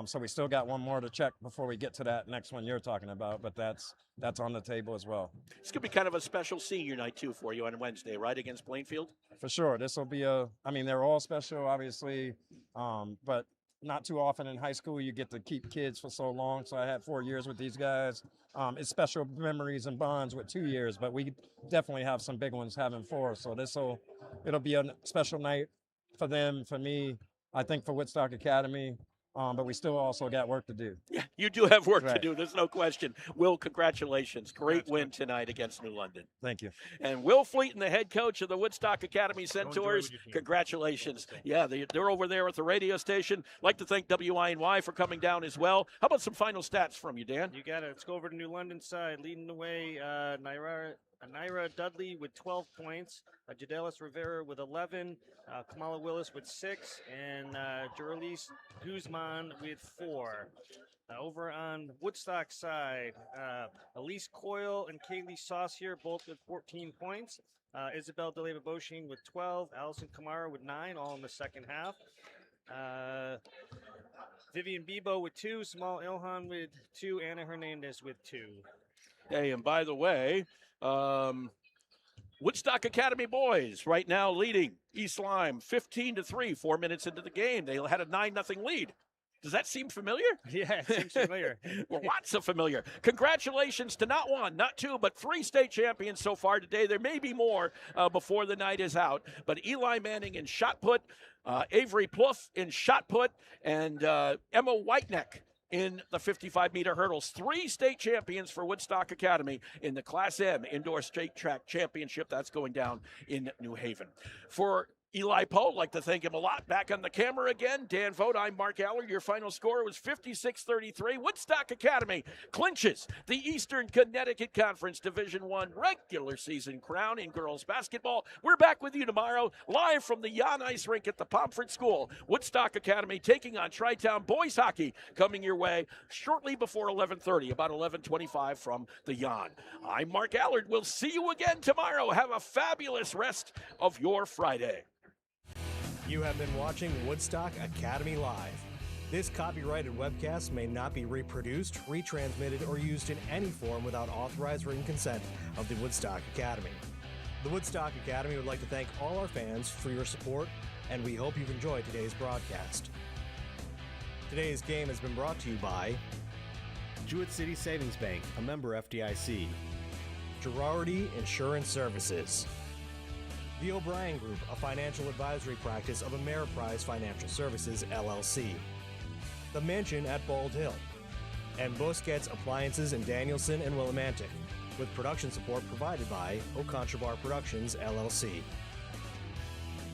So we still got one more to check before we get to that next one you're talking about, but that's on the table as well. It's going to be kind of a special senior night, too, for you on Wednesday, right, against Plainfield? For sure. This will be they're all special, obviously, but not too often in high school you get to keep kids for so long. So I had 4 years with these guys. It's special memories and bonds with 2 years, but we definitely have some big ones having 4. So it'll be a special night for them, for me, I think for Woodstock Academy. But we still also got work to do. Yeah, you do have work to do. There's no question. Will, congratulations. Great win tonight against New London. Thank you. And Will Fleeton, the head coach of the Woodstock Academy Centaurs, congratulations. Yeah, they're over there at the radio station. Like to thank WINY for coming down as well. How about some final stats from you, Dan? You got it. Let's go over to New London side. Leading the way, Naira Dudley with 12 points, Jadelis Rivera with 11, Kamala Willis with 6, and Jeralis Guzman with 4. Over on Woodstock side, Elise Coyle and Kaylee Saucier both with 14 points. Isabel DeLeva Bosching with 12, Allison Kamara with 9, all in the second half. Vivian Bebo with 2, Samal Ilhan with 2, Anna Hernandez with 2. Hey, and by the way, Woodstock Academy boys right now leading East Lyme 15-3, 4 minutes into the game. They had a 9-0 lead. Does that seem familiar? Yeah, it seems familiar. Well, lots of familiar. Congratulations to not 1, not 2, but 3 state champions so far today. There may be more before the night is out. But Eli Manning in shot put, Avery Pluff in shot put, and Emma Whiteneck in the 55-meter hurdles. 3 state champions for Woodstock Academy in the Class M Indoor State Track Championship. That's going down in New Haven. For Eli Poe, like to thank him a lot. Back on the camera again, Dan Vogt. I'm Mark Allard. Your final score was 56-33. Woodstock Academy clinches the Eastern Connecticut Conference Division I regular season crown in girls basketball. We're back with you tomorrow, live from the Jan Ice Rink at the Pomfret School. Woodstock Academy taking on Tri-Town boys hockey, coming your way shortly before 11:30, about 11:25 from the Jan. I'm Mark Allard. We'll see you again tomorrow. Have a fabulous rest of your Friday. You have been watching Woodstock Academy Live. This copyrighted webcast may not be reproduced, retransmitted, or used in any form without authorized written consent of the Woodstock Academy. The Woodstock Academy would like to thank all our fans for your support, and we hope you've enjoyed today's broadcast. Today's game has been brought to you by Jewett City Savings Bank, a member FDIC. Girardi Insurance Services. The O'Brien Group, a financial advisory practice of Ameriprise Financial Services, LLC. The Mansion at Bald Hill. And Busquets Appliances in Danielson and Willimantic, with production support provided by O'Contrabar Productions, LLC.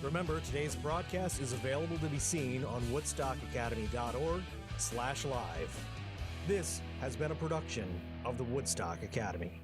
Remember, today's broadcast is available to be seen on woodstockacademy.org/live. This has been a production of the Woodstock Academy.